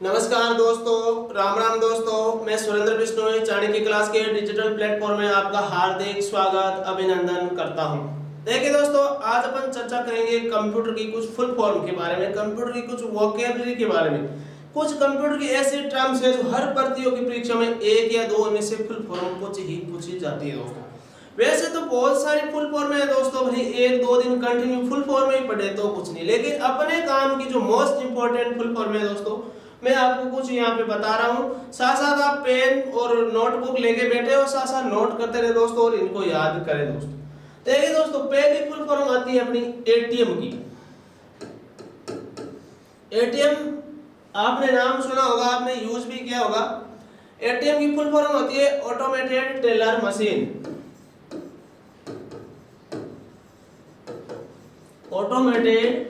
नमस्कार दोस्तों, राम राम दोस्तों। मैं सुरेंद्र बिश्नोई चाणक्य क्लास के डिजिटल प्लेटफॉर्म में आपका हार्दिक स्वागत अभिनंदन करता हूं। देखिए दोस्तों, आज अपन चर्चा करेंगे कंप्यूटर की कुछ फुल फॉर्म के बारे में, कंप्यूटर की कुछ वोकैबुलरी के बारे में। कुछ कंप्यूटर की ऐसी टर्म्स है जो हर प्रतियोगी परीक्षा में एक या दो में से फुल फॉर्म कुछ ही पूछी जाती है दोस्तों। वैसे तो बहुत सारी फुल फॉर्म है दोस्तों, भाई एक दो दिन कंटिन्यू फुल फॉर्म में ही पढ़े तो कुछ नहीं, लेकिन अपने काम की जो मोस्ट इंपोर्टेंट फुल फॉर्म है दोस्तों, मैं आपको कुछ यहाँ पे बता रहा हूँ। साथ साथ आप पेन और नोटबुक लेके बैठे हो, साथ साथ नोट करते रहे दोस्तों और इनको याद करें दोस्तों। देखिए दोस्तों, पहली फुल फॉर्म आती है अपनी एटीएम की। एटीएम आपने नाम सुना होगा, आपने यूज भी किया होगा। एटीएम की फुल फॉर्म होती है automated teller machine. Automated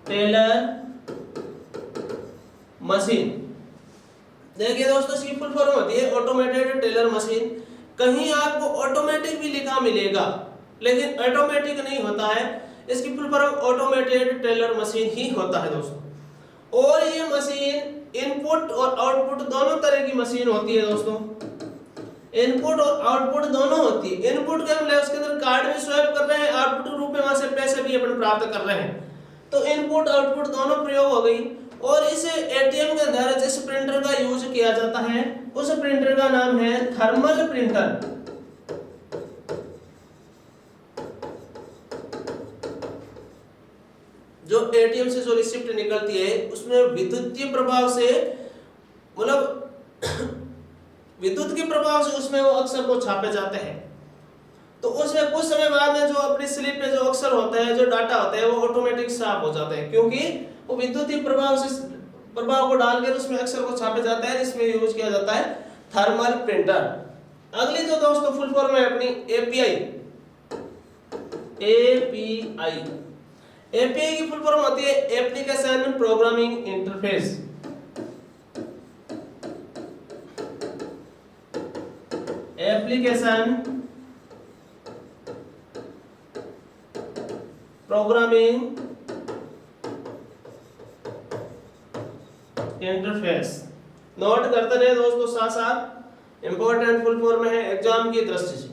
teller machine. देखिए दोस्तों, इसकी फुल फॉर्म होती है ऑटोमेटेड टेलर मशीन। कहीं आपको ऑटोमेटिक भी लिखा मिलेगा, लेकिन ऑटोमेटिक नहीं होता है। इसकी full form automated teller machine ही होता है दोस्तों। और ये मशीन इनपुट और आउटपुट दोनों तरह की मशीन होती है दोस्तों। इनपुट और आउटपुट दोनों होती है। इनपुट के मतलब उसके अंदर कार्ड भी स्वैप कर रहे हैं, आउटपुट रूप में वहां से पैसे भी अपन प्राप्त कर रहे हैं। तो इनपुट आउटपुट दोनों प्रयोग हो गई। और इस एटीएम के अंदर जिस प्रिंटर का यूज किया जाता है उस प्रिंटर का नाम है थर्मल प्रिंटर। जो एटीएम से जो रिसिप्ट निकलती है उसमें विद्युतीय प्रभाव से, मतलब विद्युत के प्रभाव से उसमें वो अक्षर को छापे जाते हैं। तो उसमें कुछ समय बाद में जो अपनी स्लिप पे जो अक्षर होता है, जो डाटा होता है, वो ऑटोमेटिक साफ हो जाता है, क्योंकि वो विद्युतीय प्रभाव को डालकर उसमें अक्षर को छापे जाता है। इसमें यूज किया जाता है थर्मल प्रिंटर। अगली जो दोस्तों फुल फॉर्म है अपनी एपीआई। एपीआई की फुल फॉर्म होती है application programming interface. Application programming interface. Note करते रहे दोस्तों, साथ साथ इंपॉर्टेंट फुल फॉर्म है एग्जाम की दृष्टि से।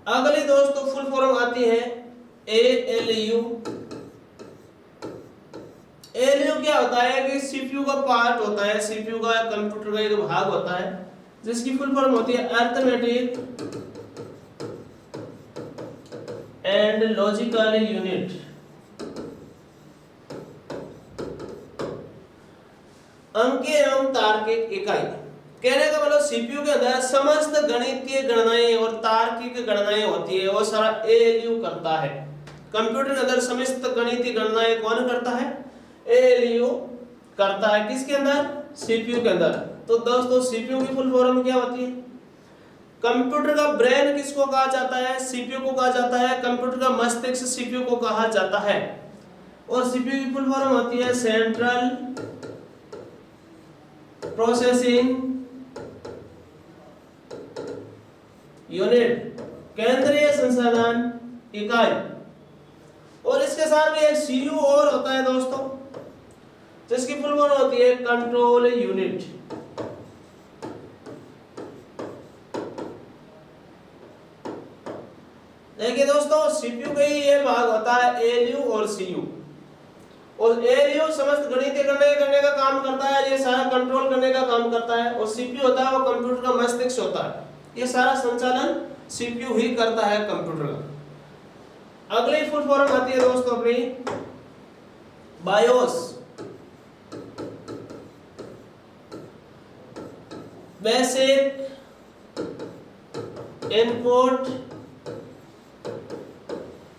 अगली दोस्तों फुल फॉर्म आती है एएलयू। एएलयू क्या होता है कि सीपीयू का पार्ट होता है, सीपीयू का कंप्यूटर का एक भाग होता है, जिसकी फुल फॉर्म होती है अरिथमेटिक एंड लॉजिकल यूनिट। अंकीय एवं तार्किक इकाई। कहने का मतलब सीपीयू के अंदर समस्त गणितीय गणनाएं और तार्किक गणनाएं होती है, वो सारा एएलयू करता है। कंप्यूटर के अंदर समस्त गणितीय गणनाएं कौन करता है? एएलयू करता है। किसके अंदर? सीपीयू के अंदर। तो दोस्तों सीपीयू की फुल फॉर्म क्या होती है? कंप्यूटर का ब्रेन किसको कहा जाता है? सीपीयू को कहा जाता है। कंप्यूटर का मस्तिष्क सीपीयू को कहा जाता है। और सीपीयू की फुल फॉर्म होती है सेंट्रल प्रोसेसिंग यूनिट, केंद्रीय संसाधन इकाई। और इसके साथ में एक सीयू और होता है दोस्तों, जिसकी फुल फॉर्म होती है कंट्रोल यूनिट। देखिए दोस्तों, सीपीयू का ही ये भाग होता है एएलयू और सीयू। और एएलयू समस्त गणितीय गणना करने का काम करता है, ये सारा कंट्रोल करने का काम करता है। और सीपीयू होता है वो कंप्यूटर का मस्तिष्क होता है, ये सारा संचालन सीपीयू ही करता है कंप्यूटर का। अगली फुल फॉर्म आती है दोस्तों अपनी BIOS. Basic input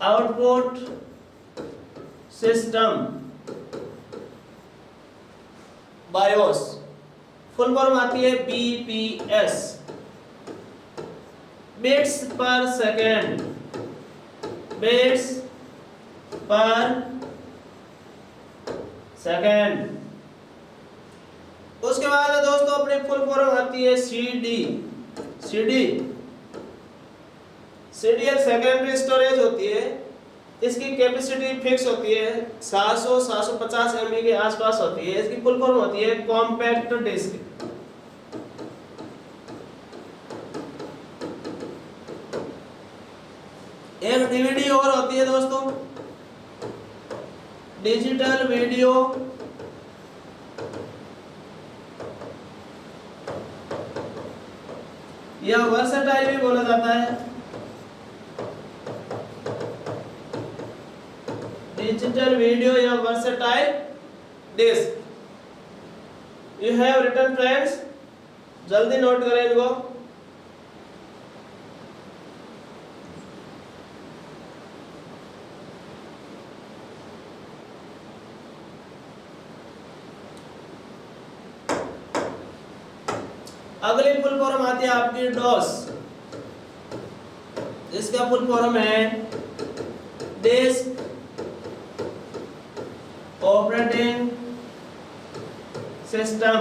output system, BIOS. Full form आती है बीपीएस, बिट्स पर सेकेंड। बिट्स पर सेकेंड। उसके बाद दोस्तों अपनी फुल फॉर्म आती है सीडी। सीडी एक सेकेंडरी स्टोरेज होती है इसकी कैपेसिटी फिक्स होती है 700-750 एमबी के आसपास होती है। इसकी फुल फॉर्म होती है कॉम्पैक्ट डिस्क। एक डीवीडी और होती है दोस्तों, डिजिटल वीडियो या वर्सेटाइल भी बोला जाता है। डिजिटल वीडियो या versatile disc. You have written friends, जल्दी नोट करें इनको। अगली फुल फॉर्म आती है आपकी डॉस, जिसका फुल फॉर्म है डिस्क ऑपरेटिंग सिस्टम।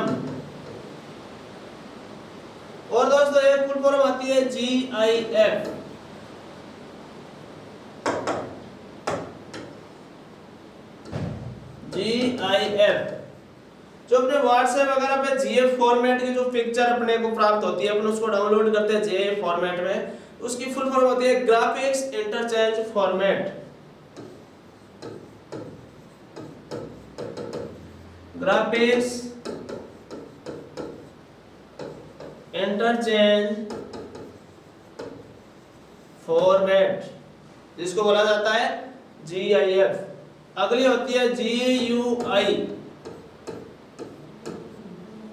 और दोस्तों एक फुल फॉर्म आती है GIF। GIF जो अपने व्हाट्सएप वगैरह पे GIF फॉर्मेट की जो पिक्चर अपने को प्राप्त होती है, अपन उसको डाउनलोड करते हैं GIF फॉर्मेट में, उसकी फुल फॉर्म होती है graphics interchange format. Graphics interchange format, जिसको बोला जाता है GIF। अगली होती है GUI।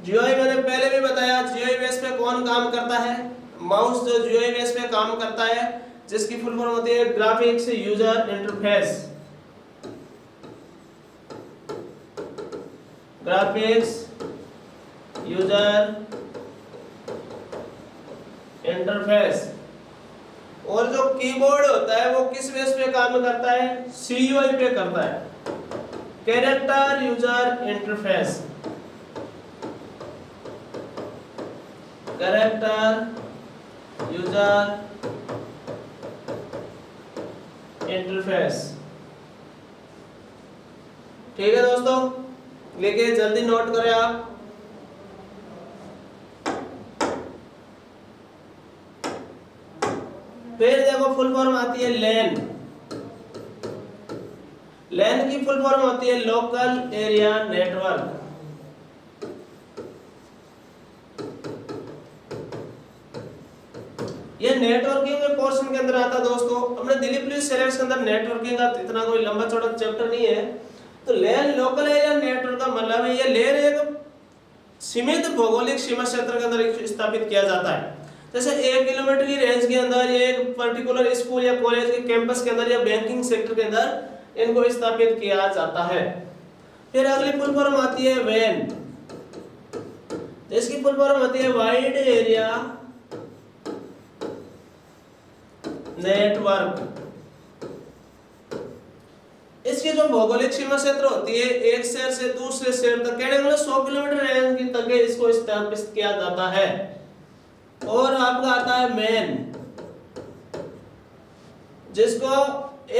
GUI मैंने पहले भी बताया, GUI बेस पे कौन काम करता है, माउस जो GUI बेस पे काम करता है, जिसकी फुल फॉर्म होती है graphics user interface. Graphics user interface. और जो कीबोर्ड होता है वो किस बेस पे काम करता है, CUI पे करता है, character user interface. Character user interface. ठीक है दोस्तों, लेके जल्दी नोट करें आप। फिर देखो फुल फॉर्म आती है LAN। LAN की फुल फॉर्म होती है लोकल एरिया नेटवर्क। ये नेटवर्किंग के पोर्शन के अंदर आता है दोस्तों। अपने दिल्ली पुलिस सिलेबस के अंदर नेटवर्किंग का इतना कोई लंबा चौड़ा चैप्टर नहीं है। तो LAN लोकल एरिया नेटवर्क का मतलब है ये LAN एक सीमित भौगोलिक सीमा क्षेत्र के अंदर स्थापित किया जाता है। जैसे 1 किलोमीटर की रेंज के अंदर ये एक पर्टिकुलर स्कूल या कॉलेज के कैंपस के अंदर या बैंकिंग सेक्टर के अंदर इनको स्थापित किया जाता है। फिर अगली फुल फॉर्म आती है WAN, इसकी फुल फॉर्म होती है वाइड एरिया नेटवर्क। इसकी जो भौगोलिक सीमा क्षेत्र होती है एक शहर से दूसरे शहर तक, कहने मतलब 100 किलोमीटर रेंज की तक इसको स्थापित किया जाता है। और आपका आता है मैन, जिसको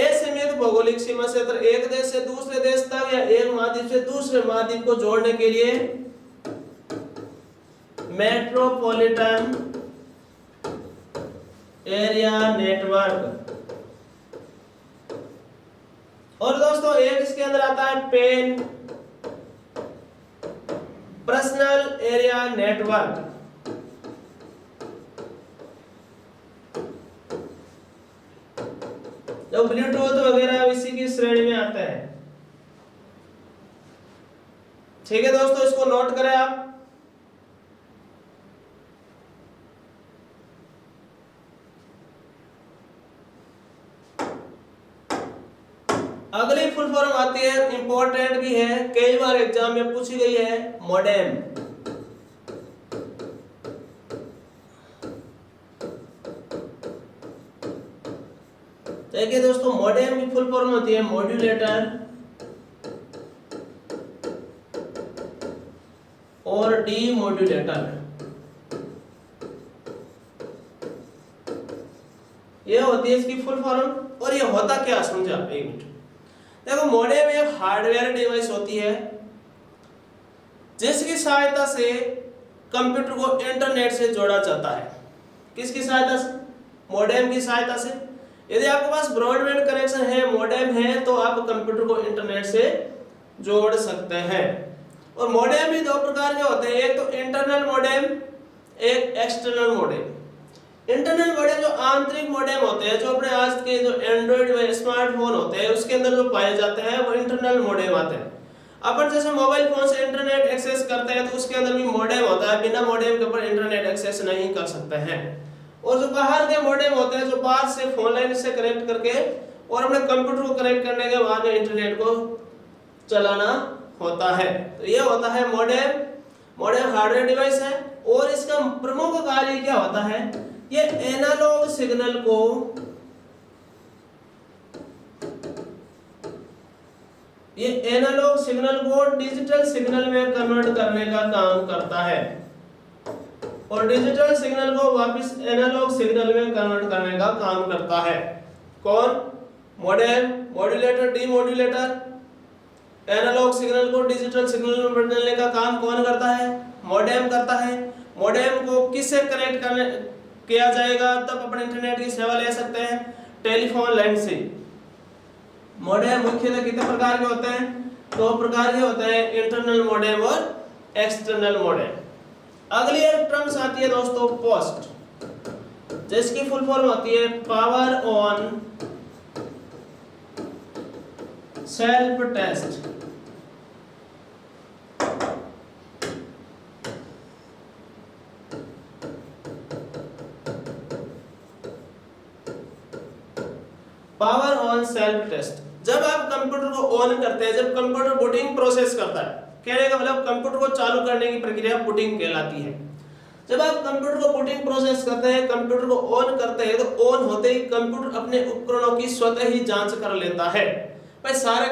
असीमित भौगोलिक सीमा क्षेत्र एक देश से दूसरे देश तक या एक महाद्वीप से दूसरे महाद्वीप को जोड़ने के लिए मेट्रोपॉलिटन एरिया नेटवर्क। और दोस्तों एक इसके अंदर आता है पेन, पर्सनल एरिया नेटवर्क। जो ब्लूटूथ वगैरह इसी की श्रेणी में आता है। ठीक है दोस्तों, इसको नोट करें आप। अगली फुल फॉर्म आती है, इंपॉर्टेंट भी है, कई बार एग्जाम में पूछी गई है, मॉडेम। देखिए दोस्तों, मॉडेम की फुल फॉर्म होती है मॉड्यूलेटर और डीमॉड्यूलेटर। ये होती है इसकी फुल फॉर्म। और ये होता क्या समझा, एक मिनट देखो। मॉडेम एक हार्डवेयर डिवाइस होती है जिसकी सहायता से कंप्यूटर को इंटरनेट से जोड़ा जाता है। किसकी सहायता से? मॉडेम की सहायता से। यदि आपके पास ब्रॉडबैंड कनेक्शन है, मॉडेम है, तो आप कंप्यूटर को इंटरनेट से जोड़ सकते हैं। और मॉडेम भी दो प्रकार के होते हैं, एक तो इंटरनल मॉडेम, एक एक्सटर्नल मॉडेम। इंटरनल मॉडेम जो आंतरिक मॉडेम होते हैं, जो अपने आज के जो एंड्रॉइड व स्मार्टफोन होते हैं उसके अंदर जो पाए जाते हैं वो इंटरनल मॉडेम आते हैं। अपन जैसे मोबाइल फोन से इंटरनेट एक्सेस करते हैं तो उसके अंदर भी मॉडेम होता है, बिना मॉडेम के ऊपर इंटरनेट एक्सेस नहीं कर सकते हैं। और जो बाहर के मॉडेम होते हैं, जो बाहर से फोन लाइन से कनेक्ट करके और अपने कंप्यूटर को कनेक्ट करने के बाद में इंटरनेट को चलाना होता है। तो ये होता है मॉडेम। मॉडेम हार्डवेयर डिवाइस है और इसका प्रमुख कार्य क्या होता है, ये एनालॉग सिग्नल को डिजिटल सिग्नल में कन्वर्ट करने का काम करता है और डिजिटल सिग्नल को वापस एनालॉग सिग्नल में कन्वर्ट करने का काम करता है। कौन? Modem, modulator, demodulator. Analogue signal को डिजिटल सिग्नल में बदलने का काम कौन करता है? मॉडेम करता है। मॉडेम को किससे कनेक्ट किया जाएगा तब अपन इंटरनेट की सेवा ले सकते हैं? टेलीफोन लाइन से। मॉडेम मुख्यतः कितने प्रकार के होते हैं? दो प्रकार के होते हैं, इंटरनल मॉडेम और एक्सटर्नल मॉडेम। अगली एक टर्म्स आती है दोस्तों पोस्ट, जिसकी फुल फॉर्म होती है power on self test. Power on self test. जब आप कंप्यूटर को ऑन करते हैं, जब कंप्यूटर बूटिंग प्रोसेस करता है, कहने का मतलब कंप्यूटर को चालू करने की प्रक्रिया बूटिंग कहलाती है। जब आप कंप्यूटर को बूटिंग प्रोसेस करते हैं, कंप्यूटर को ऑन करते हैं, तो ऑन होते ही कंप्यूटर अपने उपकरणों की स्वतः ही जांच कर लेता है, भाई सारे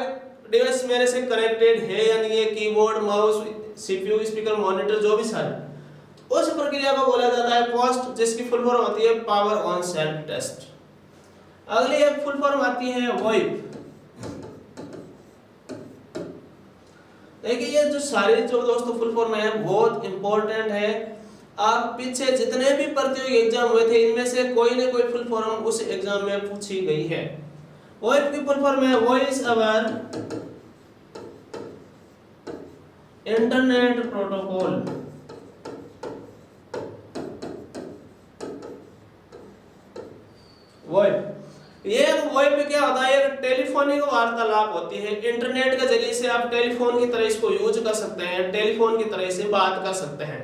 डिवाइस मेरे से कनेक्टेड है या नहीं है, keyboard, mouse, CPU, speaker, monitor, जो भी सारे। उस प्रक्रिया को बोला जाता है पोस्ट, जिसकी फुल फॉर्म होती है पावर ऑन सेल्फ टेस्ट। अगली एक फुल फॉर्म आती है वॉइप। देखिए ये जो सारी जो दोस्तों फुल फॉर्म है बहुत इंपॉर्टेंट है। आप पीछे जितने भी प्रतियोगी एग्जाम हुए थे इनमें से कोई ना कोई फुल फॉर्म उस एग्जाम में पूछी गई है। वॉइप की फुल फॉर्म है voice over internet protocol. VoIP, ये वॉइप क्या होता है? एक टेलीफोनिक वार्तालाप होती है। इंटरनेट के जरिए से आप टेलीफोन की तरह इसको यूज कर सकते हैं, टेलीफोन की तरह से बात कर सकते हैं,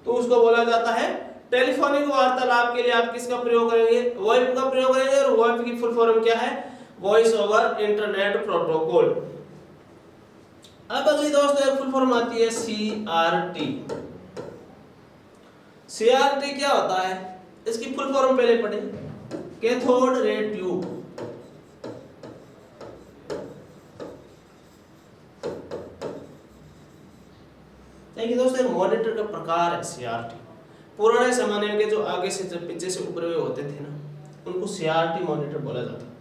तो उसको बोला जाता है टेलीफोनिक वार्तालाप। के लिए आप किसका प्रयोग करेंगे? वॉइप का प्रयोग करेंगे। और वॉइप की फुल फॉर्म क्या है? Voice over internet protocol. अब अगली दोस्तों एक फुल फॉर्म आती है सीआरटी। सीआरटी क्या होता है? इसकी फुल फॉर्म पहले पढ़े, कैथोड रे ट्यूब। देखिए दोस्तों मॉनिटर का प्रकार है सीआरटी। पुराने जमाने के जो आगे से जब पीछे से उभरे हुए होते थे ना, उनको सीआरटी मॉनिटर बोला जाता है।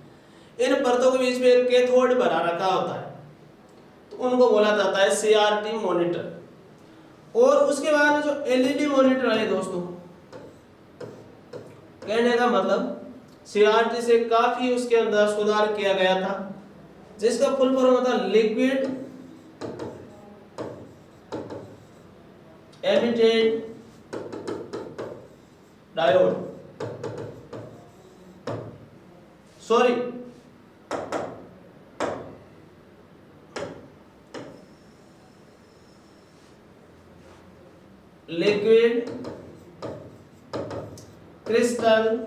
इन परतों के बीच में एक कैथोड भरा रखा होता है, तो उनको बोला जाता है सीआरटी मॉनिटर। और उसके बाद जो एलईडी मॉनिटर आए दोस्तों, कहने का मतलब सीआरटी से काफी उसके अंदर सुधार किया गया था, जिसका फुल फॉर्म होता है liquid emitted diode. Sorry, liquid crystal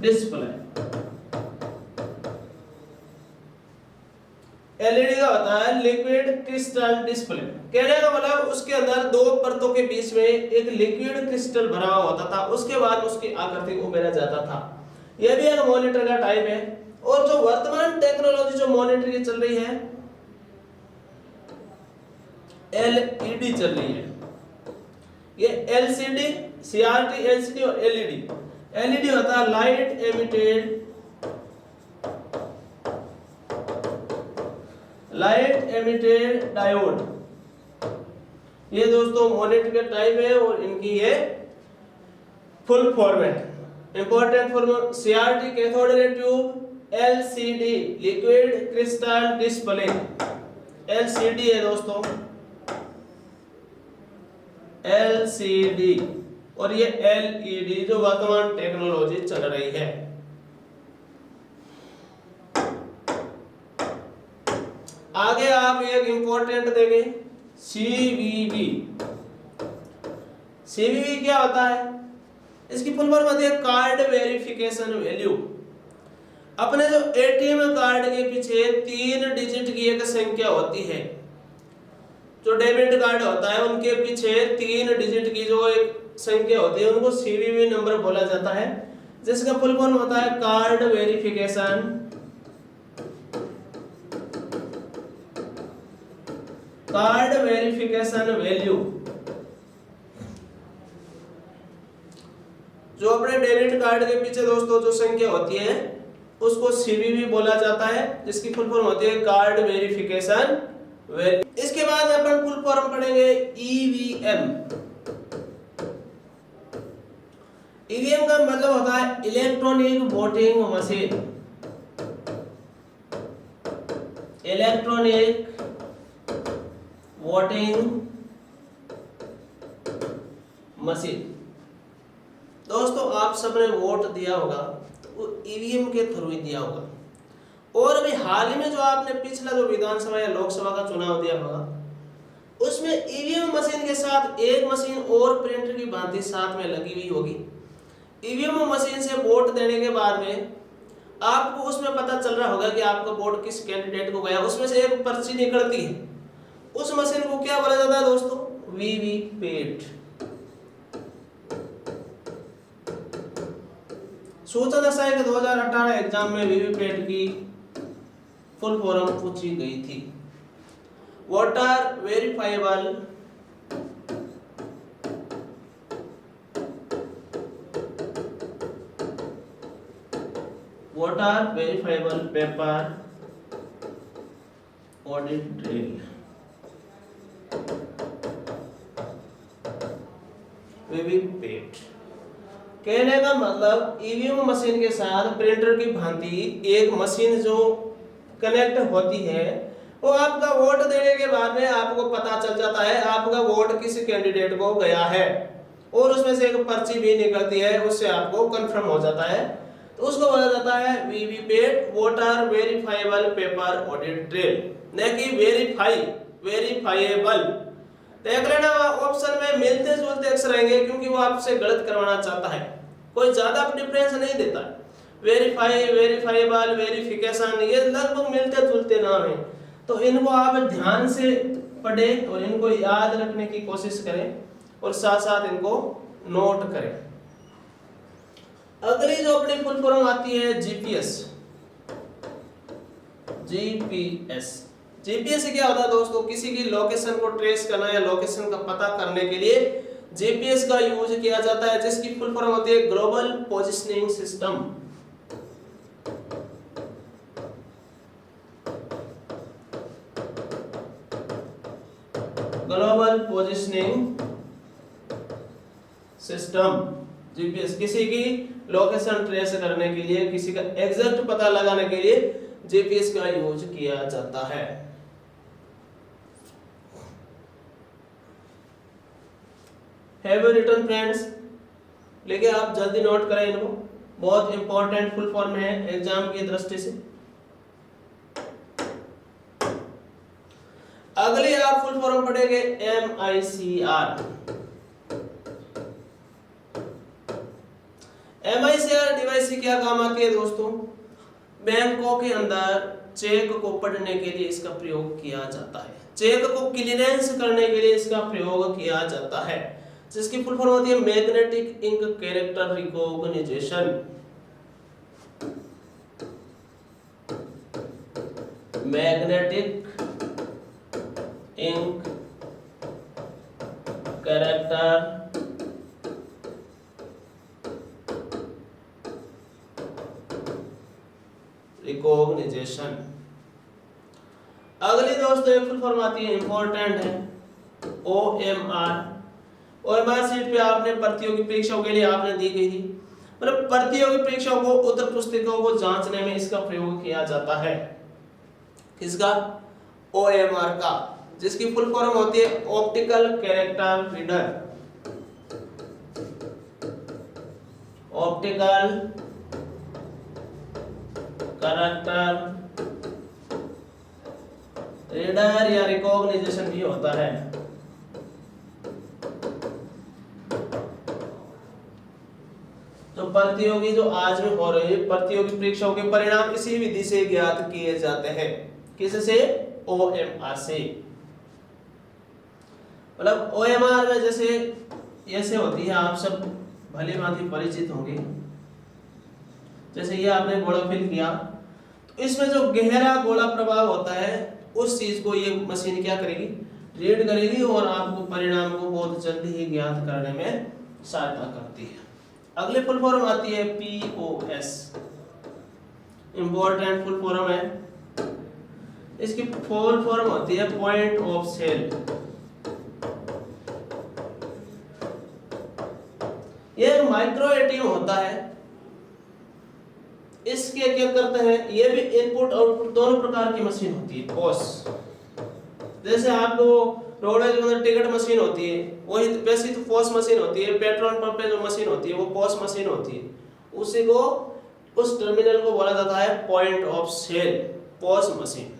display. LED का होता है लिक्विड क्रिस्टल डिस्प्ले। कहने का मतलब उसके अंदर दो परतों के बीच में एक लिक्विड क्रिस्टल भरा हुआ होता था, उसके बाद उसकी आकृति को उमेरा जाता था। यह भी एक मॉनिटर का टाइप है। और जो वर्तमान टेक्नोलॉजी जो मॉनिटर की चल रही है, एलईडी चल रही है। ये एलसीडी, सीआरटी, एलसीडी और एलईडी, एलईडी होता है लाइट एमिटेड डायोड। ये दोस्तों मोनेट के टाइप है और इनकी ये फुल फॉर्म है। Important form CRT cathode ray tube, LCD liquid crystal display. LCD है दोस्तों, एलसीडी, और ये एलईडी जो वर्तमान टेक्नोलॉजी चल रही है। आगे आप एक इंपॉर्टेंट देंगे सीवीवी। सीवीवी क्या होता है? इसकी फुल फॉर्म होती है कार्ड वेरिफिकेशन वैल्यू। अपने जो एटीएम कार्ड के पीछे 3 डिजिट की एक संख्या होती है। जो डेबिट कार्ड होता है उनके पीछे 3 डिजिट की जो एक संख्या होती है उनको सीवीवी नंबर बोला जाता है, जिसका फुल फॉर्म होता है कार्ड वेरिफिकेशन वैल्यू। जो अपने डेबिट कार्ड के पीछे दोस्तों जो संख्या होती है उसको सीवीवी बोला जाता है, जिसकी फुल फॉर्म होती है कार्ड वेरिफिकेशन वैल्यू। इसके बाद अपन फुल फॉर्म पढ़ेंगे ईवीएम। ईवीएम का मतलब होता है electronic voting machine. Electronic voting machine. दोस्तों आप सबने वोट दिया होगा तो वो ईवीएम के थ्रू ही दिया होगा। और अभी हाल ही में जो आपने पिछला जो विधानसभा या लोकसभा का चुनाव दिया होगा उसमें ईवीएम मशीन के साथ एक मशीन और प्रिंटर की भांति साथ में लगी हुई होगी। ईवीएम मशीन से वोट देने के बाद में आपको उसमें पता चल रहा होगा कि आपका वोट किस कैंडिडेट को गया। उसमें से एक पर्ची निकलती है, उस मशीन को क्या बोला जाता है दोस्तों? वीवीपैट। सोचा दशा है कि 2018 एग्जाम में वीवीपैट की फुल फॉर्म पूछी गई थी। Voter verifiable paper audit trail. VVPAT कहने का मतलब ईवीएम मशीन के साथ प्रिंटर की भांति एक मशीन जो कनेक्ट होती है, वो आपका वोट देने के बाद में आपको पता चल जाता है आपका वोट किस कैंडिडेट को गया है, और उसमें से एक पर्ची भी निकलती है, उससे आपको कंफर्म हो जाता है। तो उसको बोला जाता है VVPAT, voter verifiable paper audit trail, न कि वेरीफाइएबल। देख लेना ऑप्शन में मिलते जुलते अक्षर आएंगे क्योंकि वो आपसे गलत करवाना चाहता है, कोई ज्यादा डिफरेंस नहीं देता। वेरीफाई, वेरीफाइबल, वेरिफिकेशन ये लगभग मिलते जुलते नाम है, तो इनको आप ध्यान से पढ़ें और इनको याद रखने की कोशिश करें और साथ साथ इनको नोट करें। अगली जो अपनी फुल फॉर्म आती है जीपीएस। जीपीएस क्या होता है दोस्तों? किसी की लोकेशन को ट्रेस करना या लोकेशन का पता करने के लिए जीपीएस का यूज किया जाता है, जिसकी फुल फॉर्म होती है global positioning system. Global positioning system. GPS किसी की लोकेशन ट्रेस करने के लिए, किसी का एग्जैक्ट पता लगाने के लिए जीपीएस का यूज किया जाता है। Have you written friends? लेकिन आप जल्दी नोट करें इनको, बहुत इंपॉर्टेंट फुल फॉर्म है एग्जाम की दृष्टि से। अगले आप फुल फॉर्म पढ़ेंगे MICR। MICR डिवाइस से क्या काम आती है दोस्तों? बैंकों के अंदर चेक को पढ़ने के लिए इसका प्रयोग किया जाता है, चेक को क्लियरेंस करने के लिए इसका प्रयोग किया जाता है, जिसकी फुल फॉर्म होती है magnetic ink character recognition. Magnetic ink character recognization. अगली दोस्तों एक फुल फॉर्म आती है, इंपॉर्टेंट है, OMR। OMR सीट पे आपने प्रतियोगी परीक्षाओं के लिए आपने दी गई थी, मतलब प्रतियोगी परीक्षाओं को, उत्तर पुस्तिकाओं को जांचने में इसका प्रयोग किया जाता है। किसका? OMR का, जिसकी फुल फॉर्म होती है optical character reader. Optical character reader या रिकॉग्निजेशन भी होता है। तो प्रतियोगी जो आज में हो रहे प्रतियोगी परीक्षाओं के परिणाम इसी विधि से ज्ञात किए जाते हैं। किससे? OMR से। मतलब OMR में जैसे ऐसे होती है, आप सब भली भांति परिचित होंगे। जैसे ये आपने गोला फिल किया, तो इसमें जो गहरा गोला प्रभाव होता है उस चीज को ये मशीन क्या करेगी? रीड करेगी और आपको परिणाम को बहुत जल्दी ही ज्ञात करने में सहायता करती है। अगली फुल फॉर्म आती है POS, इंपॉर्टेंट फुल फॉर्म है। इसकी फुल फॉर्म होती है पॉइंट ऑफ सेल। ये माइक्रो एटीएम होता है। इसके क्या करते हैं? ये भी इनपुट आउटपुट दोनों प्रकार की मशीन होती है। POS जैसे आपको रोडवेज के अंदर टिकट मशीन होती है, वही वैसी तो POS मशीन होती है। पेट्रोल पंप पे जो मशीन होती है वो POS मशीन होती है। उसी को, उस टर्मिनल को बोला जाता है point of sale, POS machine.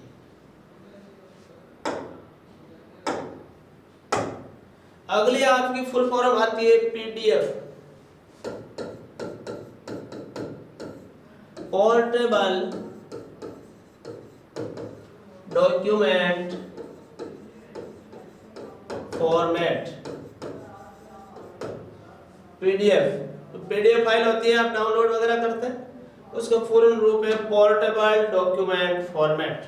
अगली आपकी फुल फॉर्म आती है PDF, portable document format. PDF file होती है, आप डाउनलोड वगैरह करते हैं, उसका पूर्ण रूप है पोर्टेबल डॉक्यूमेंट फॉर्मेट।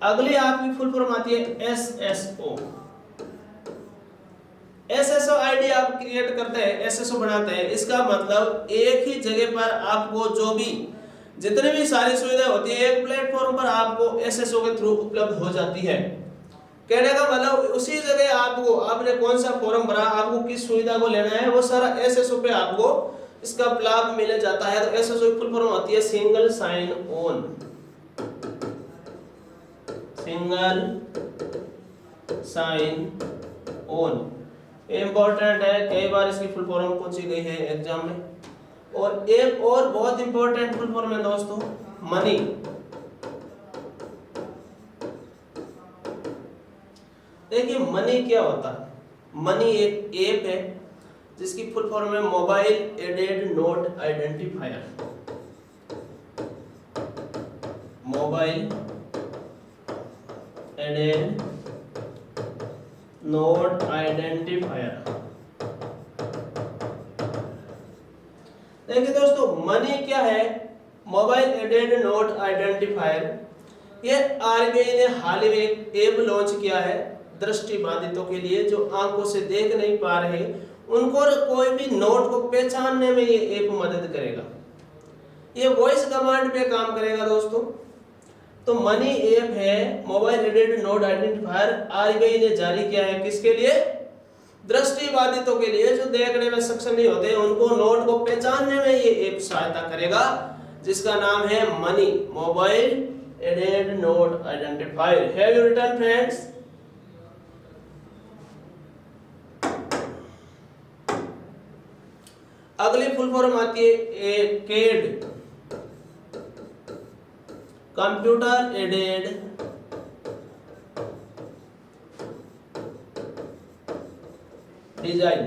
अगली आपकी फुल फॉर्म आती है SSO। SSO आईडी आप क्रिएट करते हैं, SSO बनाते हैं। इसका मतलब एक ही जगह पर आपको जो भी जितने भी सारी सुविधा होती है एक प्लेटफॉर्म पर आपको SSO के थ्रू उपलब्ध हो जाती है। कहने का मतलब उसी जगह आपको, आपने कौन सा फॉर्म भरा, आपको किस सुविधा को लेना है, वो सारा SSO पे आपको इसका लाभ मिल जाता है। तो SSO की फुल फॉर्म होती है single sign on. Single sign on important है, कई बार इसकी फुल फॉर्म पूछी गई है एग्जाम में। और एक और बहुत इंपॉर्टेंट फुल फॉर्म है दोस्तों, मनी। देखिए मनी क्या होता है? मनी एक ऐप है जिसकी फुल फॉर्म है mobile aided note identifier. Mobile aided note identifier. देखिए दोस्तों, मनी क्या है? Mobile aided note identifier. ये RBI ने हाल ही में एक ऐप लॉन्च किया है दृष्टिबाधितों के लिए, जो आंखों से देख नहीं पा रहे उनको कोई भी नोट को पहचानने में ये ऐप मदद करेगा। ये वॉइस कमांड पे काम करेगा दोस्तों। तो मनी ऐप है, mobile aided note identifier, RBI ने जारी किया है। किसके लिए? दृष्टिबाधितों के लिए, जो देखने में सक्षम नहीं होते, उनको नोट को पहचानने में ये ऐप सहायता करेगा, जिसका नाम है money, mobile aided note identifier. Have you written friends? अगली फुल फॉर्म आती है CAD, कंप्यूटर एडेड डिजाइन।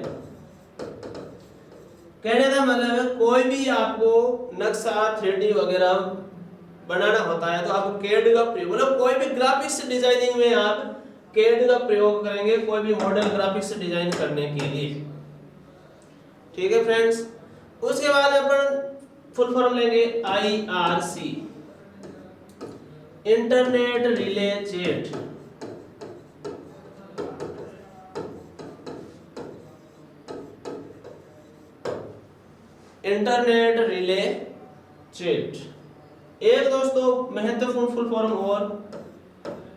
कहने का मतलब है कोई भी आपको नक्शा 3D वगैरह बनाना होता है तो आप CAD का प्रयोग, मतलब कोई भी ग्राफिक्स डिजाइनिंग में आप CAD का प्रयोग करेंगे, कोई भी मॉडल ग्राफिक्स डिजाइन करने के लिए। ठीक है फ्रेंड्स। उसके बाद अपन फुल फॉर्म लेंगे IRC, internet relay chat. Internet relay chat एक दोस्तों महत्वपूर्ण फुल फॉर्म और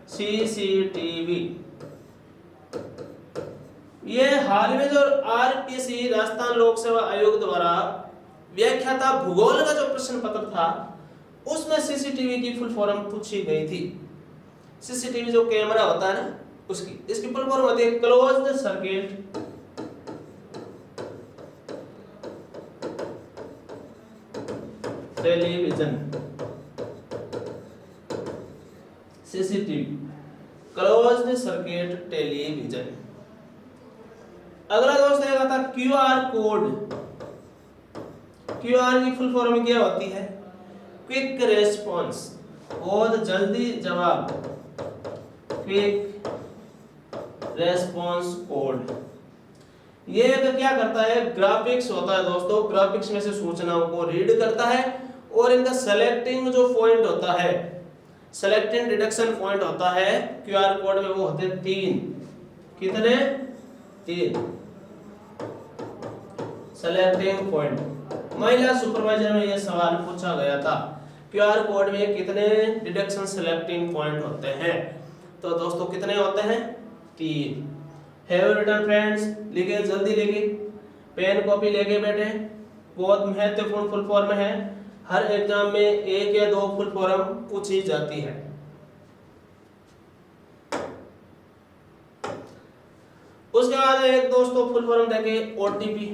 सीसीटीवी। ये हाल में जो आरपीसी राजस्थान लोक सेवा आयोग द्वारा व्याख्याता भूगोल का जो प्रश्न पत्र था उसमें सीसीटीवी की फुल फॉर्म पूछी गई थी। सीसीटीवी जो कैमरा होता है ना उसकी, इसकी फुल फॉर्म होती है closed circuit television. CCTV closed circuit television. अगला दोस्त है था क्यूआर कोड। क्यूआर की फुल फॉर्म क्या होती है? क्विक रेस्पॉन्स, बहुत जल्दी जवाब, क्विक रेस्पॉन्स कोड। ये क्या करता है? ग्राफिक्स होता है दोस्तों, ग्राफिक्स में से सूचनाओं को रीड करता है और इनका सेलेक्टिंग जो पॉइंट होता है, सेलेक्टिंग डिडक्शन पॉइंट होता है क्यूआर कोड में, वो होते हैं 3। कितने? 3 सेलेक्टिंग पॉइंट। महिला सुपरवाइजर में यह सवाल पूछा गया था, क्यूआर कोड में कितने डिडक्शन सेलेक्टिंग पॉइंट होते हैं? तो दोस्तों कितने होते हैं? 3। हैव रिटन फ्रेंड्स, लिखे जल्दी लिखे, पेन कॉपी लेके बैठे। बहुत महत्वपूर्ण फुल फॉर्म है, हर एग्जाम में 1 या 2 फुल फॉर्म पूछी जाती है। उसके बाद एक दोस्तों फुल फॉर्म देखे ओटीपी।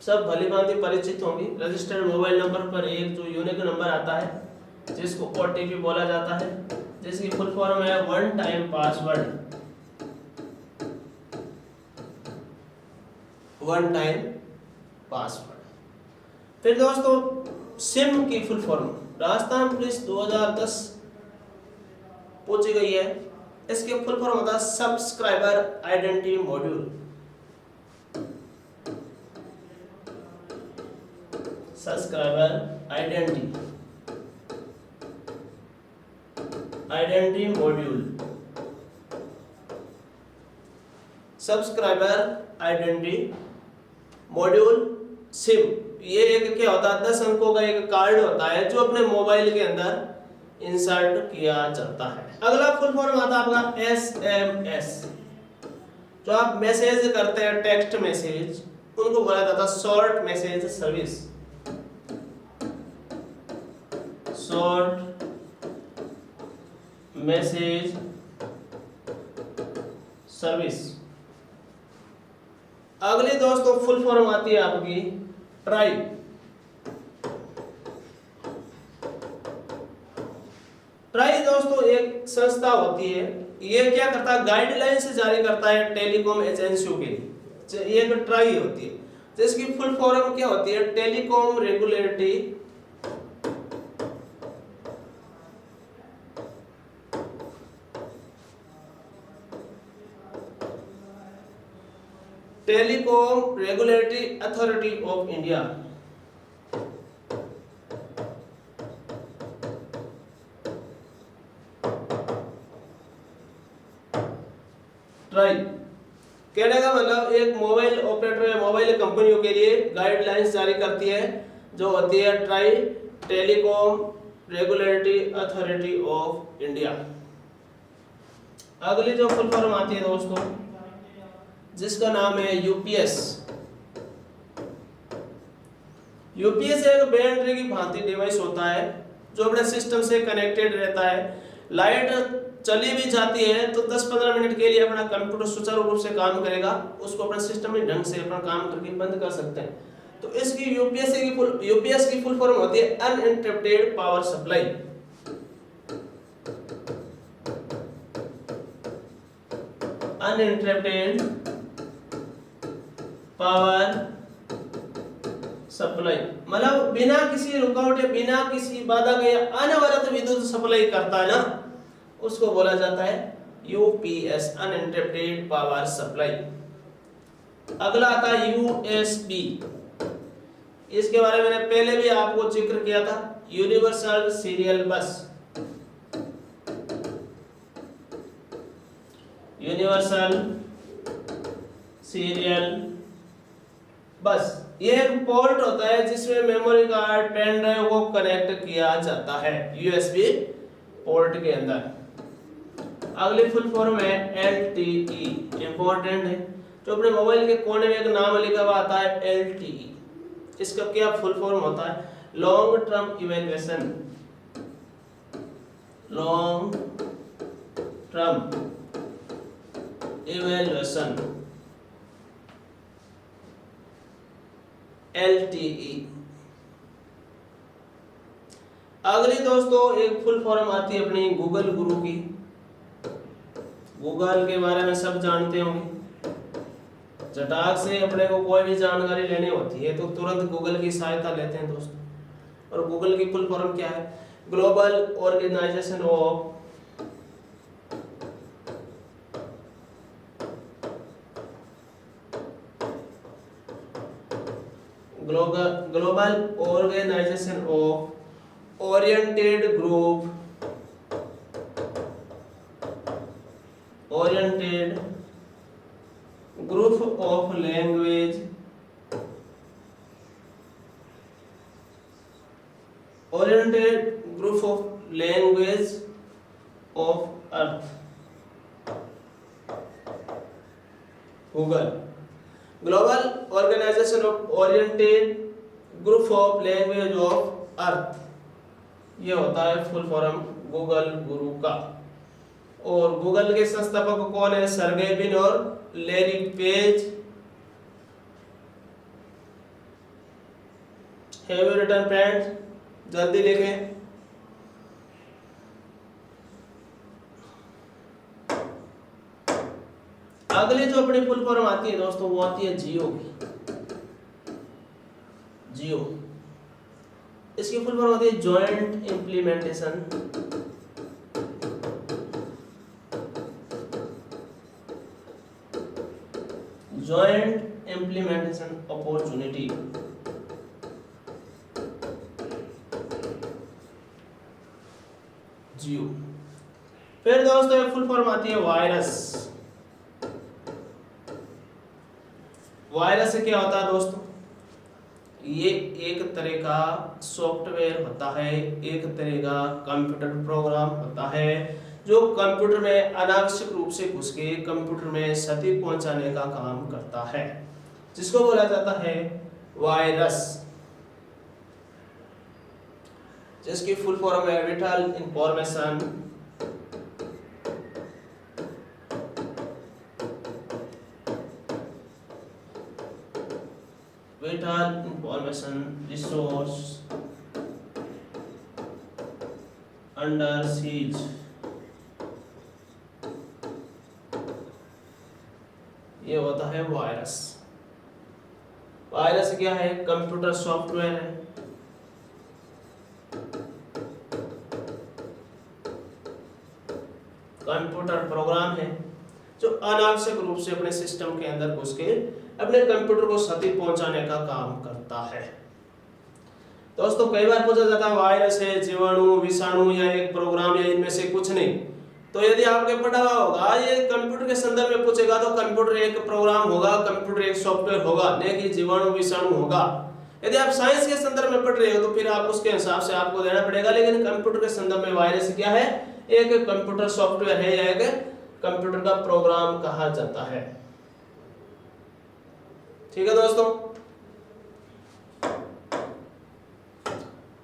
सब भली भांति परिचित होंगी। रजिस्टर्ड मोबाइल नंबर पर एक जो यूनिक नंबर आता है जिसको ओटीपी बोला जाता है, जिसकी फुल फॉर्म है one time password. One time password. फिर दोस्तों सिम की फुल फॉर्म राजस्थान पुलिस 2010 पूछी गई है। इसके फुल फॉर्म होता है subscriber identity module. Subscriber identity module. Subscriber identity module SIM, ये एक क्या होता है? 10 अंकों का एक कार्ड होता है जो अपने मोबाइल के अंदर इंसर्ट किया जाता है। अगला फुल फॉर्म आता है आपका एसएमएस। जो आप मैसेज करते हैं, टेक्स्ट मैसेज, उनको बोला जाता है short message service. Short message service. अगली दोस्तों फुल फॉर्म आती है आपकी ट्राई। ट्राई दोस्तों एक संस्था होती है, ये क्या करता है? गाइडलाइंस जारी करता है टेलीकॉम एजेंसियों के लिए। ये एक ट्राई होती है जिसकी फुल फॉर्म क्या होती है? Telecom regulatory telecom regulatory authority of India. Try कहने का मतलब एक मोबाइल ऑपरेटर या मोबाइल कंपनियों के लिए गाइडलाइंस जारी करती है जो होती है try, telecom regulatory authority of India. अगली जो फुल फॉर्म आती है दोस्तों जिसका नाम है यूपीएस। यूपीएस एक बैटरी की भांति डिवाइस होता है जो अपने सिस्टम से कनेक्टेड रहता है। लाइट चली भी जाती है तो 10-15 मिनट के लिए अपना कंप्यूटर सुचारू रूप से काम करेगा, उसको अपने सिस्टम में ढंग से अपना काम करके बंद कर सकते हैं। तो इसकी यूपीएस की फुल फॉर्म होती है uninterrupted power supply. Uninterrupted power supply मतलब बिना किसी रुकावट या बिना किसी बाधा के अनवरत विद्युत सप्लाई करता है ना, उसको बोला जाता है यूपीएस, अनइंटरप्टेड पावर सप्लाई। अगला आता है यूएसबी। इसके बारे में मैंने पहले भी आपको जिक्र किया था, यूनिवर्सल सीरियल बस। यूनिवर्सल सीरियल बस ये एक पोर्ट होता है जिसमें मेमोरी कार्ड, पेन ड्राइव को कनेक्ट किया जाता है यूएसबी पोर्ट के अंदर। अगली फुल फॉर्म है LTE, इंपॉर्टेंट है। जो अपने मोबाइल के कोने में एक नाम लिखा हुआ आता है LTE, इसका क्या फुल फॉर्म होता है? Long term evaluation, long term evaluation, LTE। अगली दोस्तों एक फुल फॉर्म आती है अपनी गूगल गुरु की। गूगल के बारे में सब जानते होंगे। चटाक से अपने को कोई भी जानकारी लेनी होती है तो तुरंत गूगल की सहायता लेते हैं दोस्तों। और गूगल की फुल फॉर्म क्या है? Global organisation of global organisation of oriented group of language of earth. Google global organisation of oriented group of language of earth, ये होता है फुल फॉर्म गूगल गुरु का। और गूगल के संस्थापक कौन है? सर्गेय ब्रिन और Larry Page. Have you written friends? जल्दी लिखें। अगली जो अपनी फुल फॉर्म आती है दोस्तों वो आती है जियो की। जियो, इसकी फुल फॉर्म होती है जॉइंट इम्प्लीमेंटेशन अपॉर्चुनिटी। जियो। फिर दोस्तों एक फुल फॉर्म आती है वायरस। वायरस से क्या होता है दोस्तों? ये एक तरह का सॉफ्टवेयर होता है, एक तरह का कंप्यूटर प्रोग्राम होता है जो कंप्यूटर में अनावश्यक रूप से घुस के कंप्यूटर में क्षति पहुंचाने का काम करता है, जिसको बोला जाता है वायरस, जिसकी फुल फॉर्म है whittle information resource under seize. ये होता है वायरस। वायरस क्या है? कंप्यूटर सॉफ्टवेयर है कंप्यूटर प्रोग्राम है जो अनावश्यक रूप से अपने सिस्टम के अंदर घुस के अपने कंप्यूटर को क्षति पहुंचाने का काम करता है। दोस्तों कई बार पूछा जाता है वायरस है, जीवाणु, विषाणु या एक प्रोग्राम या इनमें से कुछ नहीं। तो यदि आपके पढ़ा हुआ होगा, ये कंप्यूटर के संदर्भ में पूछेगा तो कंप्यूटर एक प्रोग्राम होगा, कंप्यूटर एक सॉफ्टवेयर होगा, नहीं कि जीवाणु विषाणु होगा। यदि आप साइंस के संदर्भ में पढ़ रहे हो तो फिर आप उसके हिसाब से आपको देना पड़ेगा। लेकिन कंप्यूटर के संदर्भ में वायरस क्या है? एक कंप्यूटर सॉफ्टवेयर है या एक कंप्यूटर का प्रोग्राम कहा जाता है। ठीक है दोस्तों।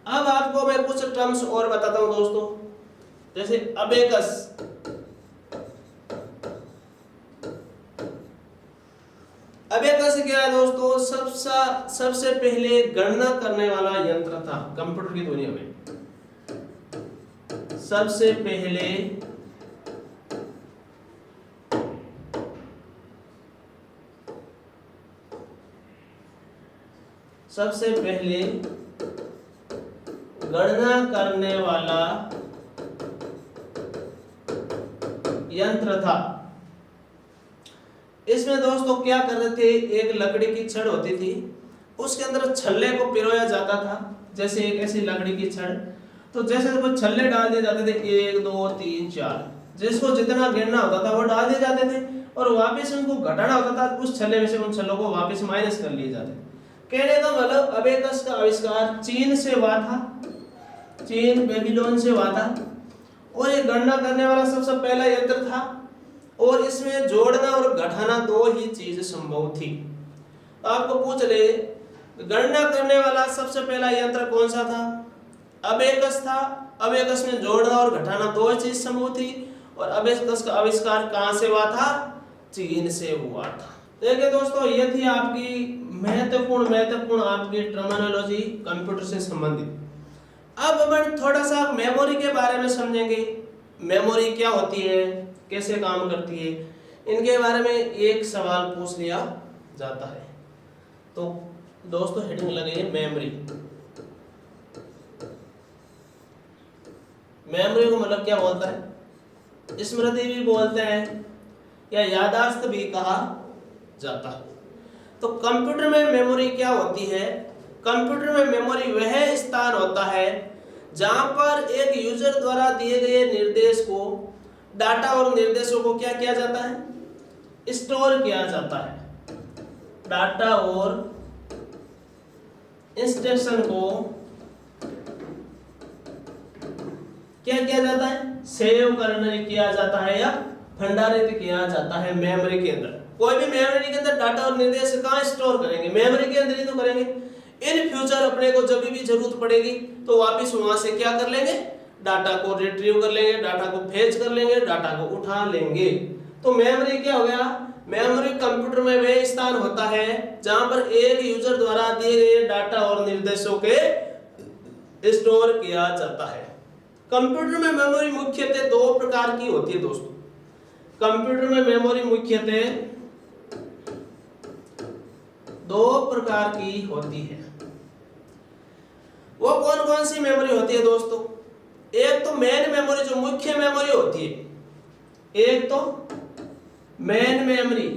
अब आपको मैं कुछ टर्म्स और बताता हूं दोस्तों, जैसे अबेकस। अबेकस क्या है दोस्तों? सबसे पहले गणना करने वाला यंत्र था कंप्यूटर की दुनिया में। सबसे पहले गणना करने वाला यंत्र था। इसमें दोस्तों क्या कर रहे थे? एक लकड़ी की छड़ होती थी, उसके अंदर छल्ले को पिरोया जाता था, जैसे एक ऐसी लकड़ी की छड़। तो जैसे वो छल्ले डाल दिए जाते थे, 1 2 3 4, जिसको जितना गिनना होता था वो डाल दिए जाते थे और वापस उनको घटाना होता था। उस छल्ले में से उन छल्लों को वापस माइनस कर लिए जाते। कहने का मतलब अबेकस का आविष्कार चीन से हुआ था, चीन बेबीलोन से हुआ था, और ये गणना करने वाला सबसे पहला यंत्र था, और इसमें जोड़ना और घटाना दो ही चीज संभव थी। तो आपको पूछ ले गणना करने वाला सबसे पहला यंत्र कौन सा था? अबेकस था। अबेकस में जोड़ना और घटाना दो चीज संभव थी, और अबेकस का आविष्कार कहां से हुआ था? चीन से हुआ था। देखिए दोस्तों, ये थी आपकी महत्वपूर्ण आपकी टर्मिनोलॉजी कंप्यूटर से संबंधित। अब अपन थोड़ा सा मेमोरी के बारे में समझेंगे। मेमोरी क्या होती है, कैसे काम करती है, इनके बारे में एक सवाल पूछ लिया जाता है। तो दोस्तों हेडिंग लगे मेमोरी। मेमोरी को मतलब क्या बोलता है? स्मृति भी बोलते हैं या याददाश्त भी कहा जाता है। तो कंप्यूटर में मेमोरी क्या होती है? कंप्यूटर में मेमोरी वह स्थान होता है जहां पर एक यूजर द्वारा दिए गए निर्देश को, डाटा और निर्देशों को क्या किया जाता है? स्टोर किया जाता है। डाटा और इंस्ट्रक्शन को क्या किया जाता है? सेव करने किया जाता है या भंडारित किया जाता है मेमोरी के अंदर। कोई भी मेमोरी के अंदर डाटा और निर्देश कहाँ स्टोर करेंगे? मेमोरी के अंदर ही तो करेंगे। इन फ्यूचर अपने को जब भी जरूरत पड़ेगी तो वापस वहां से क्या कर लेंगे? डाटा को रिट्रीव कर लेंगे, डाटा को फेच कर लेंगे, डाटा को उठा लेंगे। तो मेमोरी क्या हो गया? मेमोरी कंप्यूटर में वह स्थान होता है जहां पर एक यूजर द्वारा दिए गए डाटा और निर्देशों के स्टोर किया जाता है। कंप्यूटर में मेमोरी मुख्यतः दो प्रकार की होती है दोस्तों। कंप्यूटर में मेमोरी मुख्यतः दो प्रकार की होती है। वो कौन कौन सी मेमोरी होती है दोस्तों? एक तो मेन मेमोरी जो मुख्य मेमोरी होती है, एक तो मेन मेमोरी,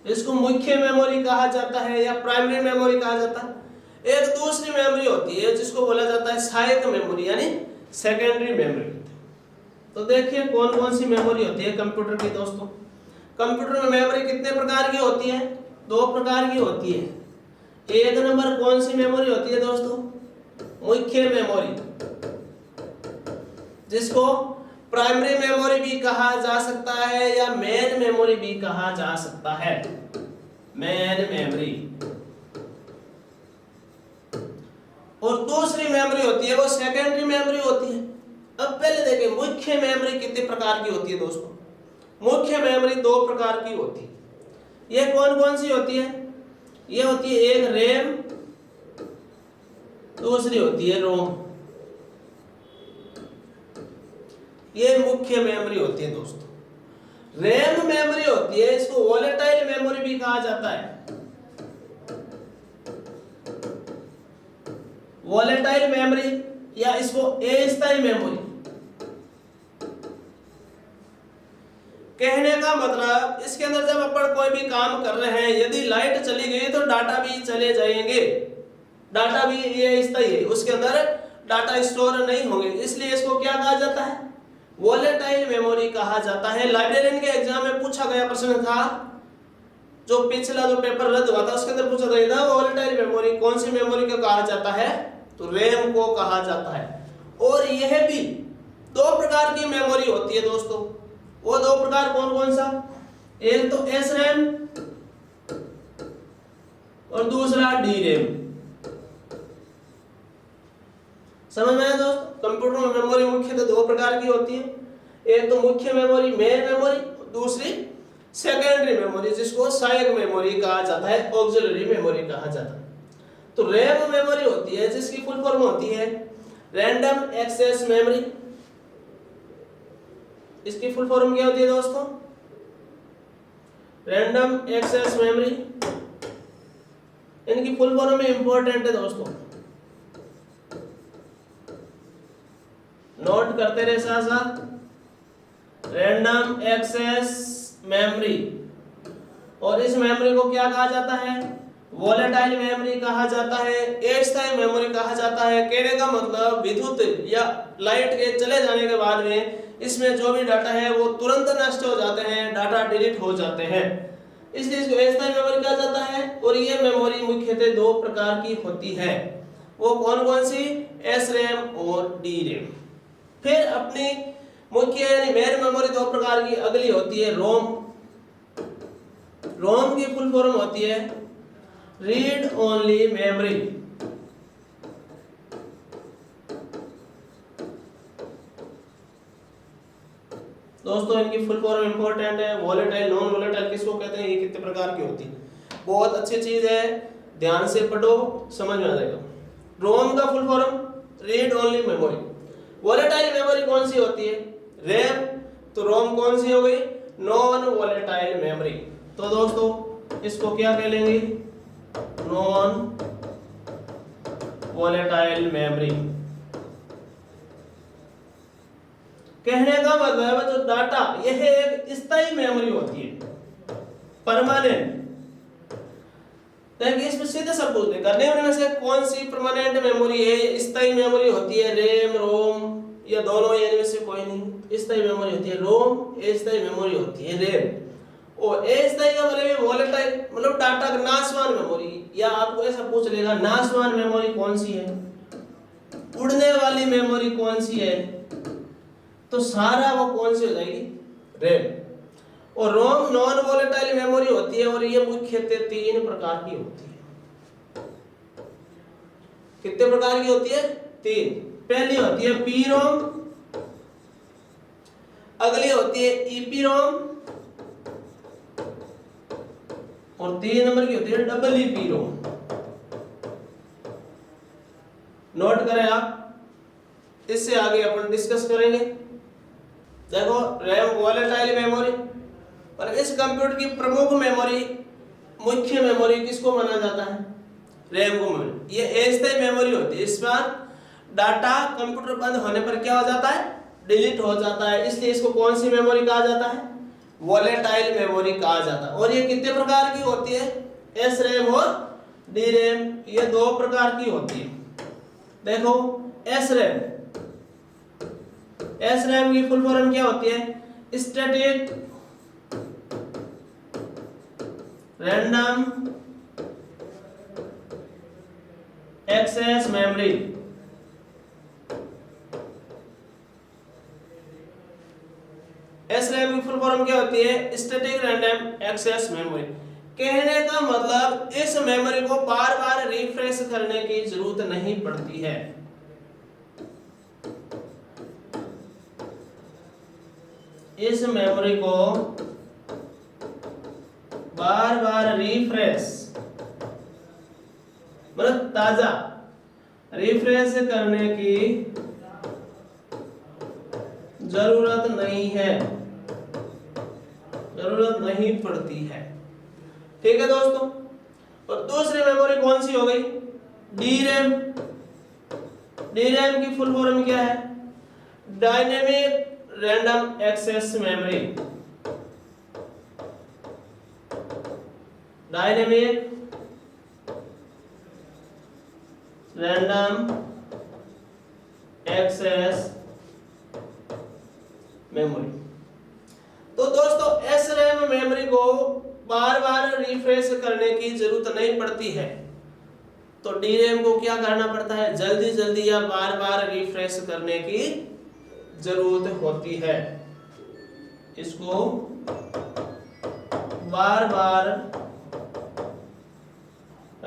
इसको मुख्य मेमोरी कहा जाता है या प्राइमरी मेमोरी कहा जाता है। एक दूसरी मेमोरी होती है जिसको बोला जाता है सहायक मेमोरी यानी सेकेंडरी मेमोरी। तो देखिए कौन कौन सी मेमोरी होती है कंप्यूटर की दोस्तों। कंप्यूटर में मेमोरी कितने प्रकार की होती है? दो प्रकार की होती है। एक नंबर कौन सी मेमोरी होती है दोस्तों? मुख्य मेमोरी, जिसको प्राइमरी मेमोरी भी कहा जा सकता है या मेन मेमोरी भी कहा जा सकता है। Main memory. और दूसरी मेमोरी होती है वो सेकेंडरी मेमोरी होती है। अब पहले देखें मुख्य मेमोरी कितने प्रकार की होती है दोस्तों। मुख्य मेमोरी दो प्रकार की होती है। ये कौन कौन सी होती है? ये होती है एक रैम, दूसरी होती है रोम। ये मुख्य मेमोरी होती है दोस्तों। रैम मेमोरी होती है, इसको वोलेटाइल मेमोरी भी कहा जाता है। वोलेटाइल मेमोरी या इसको अस्थायी मेमोरी। कहने का मतलब इसके अंदर जब अपन कोई भी काम कर रहे हैं, यदि लाइट चली गई तो डाटा भी चले जाएंगे। डाटा भी ये अस्थायी है, उसके अंदर डाटा स्टोर नहीं होंगे, इसलिए इसको क्या कहा जाता है? वोलेटाइल मेमोरी कहा जाता है। लाइब्रेरियन के एग्जाम में पूछा गया प्रश्न था, जो पिछला जो पेपर रद्द हुआ था उसके अंदर पूछा गया था वोलेटाइल मेमोरी कौन सी मेमोरी को कहा जाता है? तो रैम को कहा जाता है। और यह भी दो प्रकार की मेमोरी होती है दोस्तों। वो दो प्रकार कौन कौन सा? एक तो एस रैम और दूसरा डी रैम। समझ में आया दोस्तों? कंप्यूटर में मेमोरी मुख्यतः दो प्रकार की होती है। एक तो मुख्य मेमोरी मेन मेमोरी, दूसरी सेकेंडरी मेमोरी जिसको सहायक मेमोरी कहा जाता है, ऑक्सिलरी मेमोरी कहा जाता है। तो रैम मेमोरी होती है जिसकी फुल फॉर्म होती है रैंडम एक्सेस मेमोरी। इसकी फुल फॉर्म क्या होती है दोस्तों? Random access memory. इनकी फुल फॉर्म में इंपॉर्टेंट है दोस्तों, नोट करते रहे साथ साथ। रैंडम एक्सेस मेमोरी, और इस मेमोरी को क्या कहा जाता है? वोलेटाइल मेमोरी कहा जाता है, अस्थायी मेमोरी कहा जाता है। कहने का मतलब विद्युत या लाइट के चले जाने के बाद में इसमें जो भी डाटा है वो तुरंत नष्ट हो जाते हैं, डाटा डिलीट हो जाते हैं। इसलिए इसको अस्थायी मेमोरी कहा जाता है। और ये मेमोरी मुख्यतः दो प्रकार की होती है। वो कौन कौन सी? SRAM और DRAM। फिर अपनी मुख्य यानी मेन मेमोरी दो प्रकार की अगली होती है रोम। रोम की फुल फॉर्म होती है रीड ओनली मेमोरी। दोस्तों इनकी फुल फॉर्म इंपॉर्टेंट है। वॉलेटाइल, नॉन वॉलेटाइल किसको कहते हैं, ये कितने प्रकार की होती है, बहुत अच्छी चीज है, ध्यान से पढ़ो समझ में आ जाएगा। रोम का full form read only memory. Volatile memory कौन सी होती है? रैम। तो रोम कौन सी हो गई? Non volatile memory. तो दोस्तों इसको क्या कह लेंगे? Non volatile memory. कहने का मतलब जो डाटा यह एक स्थायी मेमोरी होती है, परमानेंट। देखिए इसमें सीधे सब पूछ दे करने में से कौन सी परमानेंट मेमोरी है, स्थायी मेमोरी होती है रैम, रोम या दोनों, या इनमें से कोई नहीं। स्थायी मेमोरी होती है रोम, अस्थायी मेमोरी होती है रैम। और अस्थायी का मतलब वॉलेटाइल मतलब डाटा का नाशवान मेमोरी। या आपको ऐसा पूछ लेगा नाशवान मेमोरी कौन सी है, उड़ने वाली मेमोरी कौन सी है, तो सारा वो कौन सी हो जाएगी? रैम। और रोम नॉन वॉलेटाइल मेमोरी होती है और ये मुख्यतः तीन प्रकार की होती है। कितने प्रकार की होती है? तीन। पहली होती है पीरोम, अगली होती है ईपीरोम और 3 नंबर की होती है डबल ईपीरोम। नोट करें आप, इससे आगे अपन डिस्कस करेंगे। देखो रैम वॉलेटाइल मेमोरी, और इस कंप्यूटर की प्रमुख मेमोरी, मुख्य मेमोरी किसको माना जाता है? रैम को मेमोरी। ये अस्थायी मेमोरी होती है, इस पर डाटा कंप्यूटर बंद होने पर क्या हो जाता है? डिलीट हो जाता है। इसलिए इसको कौन सी मेमोरी कहा जाता है? वॉलेटाइल मेमोरी कहा जाता है। और ये कितने प्रकार की होती है? SRAM और DRAM, ये दो प्रकार की होती है। देखो SRAM, SRAM की फुल फॉर्म क्या होती है? Static random access memory. SRAM की फुल फॉर्म क्या होती है? Static random access memory. कहने का मतलब इस मेमोरी को बार बार रिफ्रेश करने की जरूरत नहीं पड़ती है। इस मेमोरी को बार बार रिफ्रेश मतलब ताजा रिफ्रेश करने की जरूरत नहीं है, जरूरत नहीं पड़ती है। ठीक है दोस्तों। और दूसरी मेमोरी कौन सी हो गई? DRAM। DRAM की फुल फॉर्म क्या है? Dynamic random access memory. Dynamic random access memory. तो दोस्तों SRAM मेमोरी को बार बार रिफ्रेश करने की जरूरत नहीं पड़ती है। तो DRAM को क्या करना पड़ता है? जल्दी जल्दी या बार बार रिफ्रेश करने की जरूरत होती है। इसको बार बार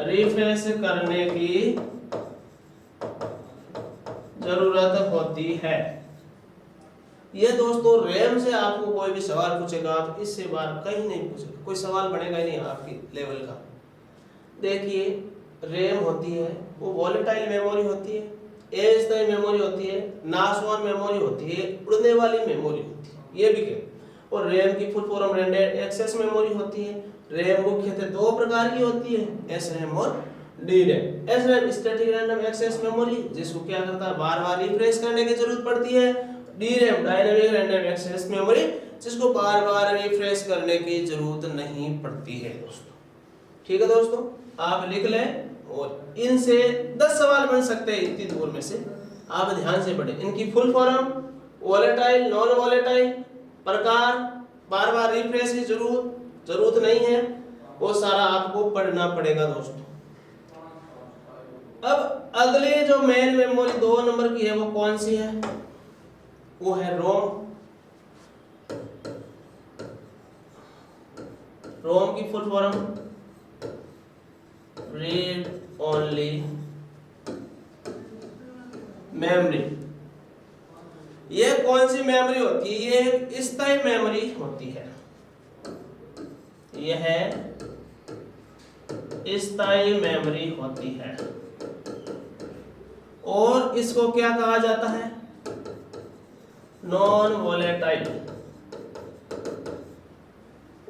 रिफ्रेश करने की जरूरत होती है। ये दोस्तों रैम से आपको कोई भी सवाल पूछेगा, आप इससे बार कहीं नहीं पूछेगा, कोई सवाल बनेगा ही नहीं आपकी लेवल का। देखिए रैम होती है वो वॉलेटाइल मेमोरी होती है, अस्थायी मेमोरी होती है, नाशवान मेमोरी होती है, उड़ने वाली मेमोरी होती है, ये भी कह। और रैम की full form random access memory होती है। रैम मुख्यतः दो प्रकार की होती है, SRAM और DRAM। SRAM static random access memory, जिसको क्या करता है? बार बार रिफ्रेश करने की जरूरत पड़ती है। DRAM dynamic random access memory, जिसको बार बार रिफ्रेश करने की जरूरत नहीं पड़ती है दोस्तों। ठीक है दोस्तों, आप लिख लें और इनसे 10 सवाल बन सकते हैं इतनी दूर में से, आप ध्यान से पढ़ें। इनकी full form, volatile, non volatile, प्रकार, बार बार रिफ्रेश की जरूरत नहीं है, वो सारा आपको पढ़ना पड़ेगा दोस्तों। अब अगले जो मेन मेमोरी 2 नंबर की है वो कौन सी है? वो है रोम। रोम की full form read only memory. ये कौन सी मेमोरी होती है? ये एक स्थायी मेमोरी होती है। यह स्थायी मेमोरी होती है और इसको क्या कहा जाता है? Non volatile.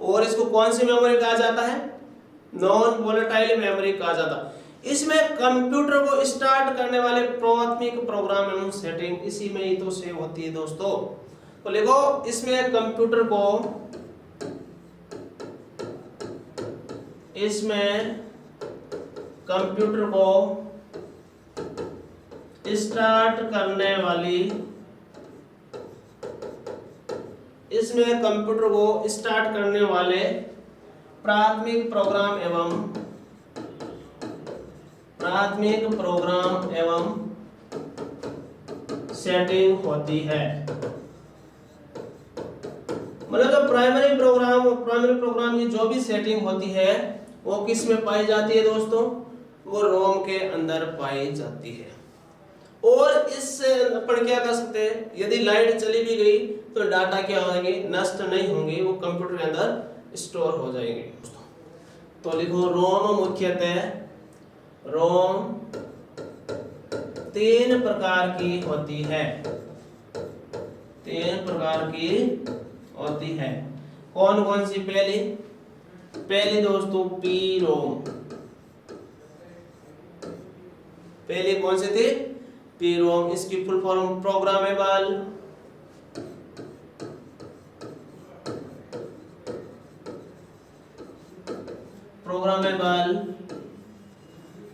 और इसको कौन सी मेमोरी कहा जाता है? नॉन वोलेटाइल मेमोरी कहा जाता है। इसमें कंप्यूटर को स्टार्ट करने वाले प्राथमिक प्रोग्राम एवं सेटिंग इसी में ही तो सेव होती है दोस्तों। तो लिखो, इसमें कंप्यूटर को स्टार्ट करने वाली, इसमें कंप्यूटर को स्टार्ट करने वाले प्राथमिक प्रोग्राम एवं सेटिंग होती है। मतलब जो प्राइमरी प्रोग्राम की जो भी सेटिंग होती है वो किस में पाई जाती है दोस्तों? वो रोम के अंदर पाई जाती है। और इससे अपन क्या कर सकते हैं? यदि लाइट चली भी गई तो डाटा क्या होंगे? नष्ट नहीं होंगे, वो कंप्यूटर के अंदर स्टोर हो जाएंगे। तो लिखो, रोम मुख्यतः रोम 3 प्रकार की होती है। 3 प्रकार की होती है। कौन कौन सी? पहली दोस्तों पी रोम। पहली कौन सी थी? PROM. इसकी full form programmable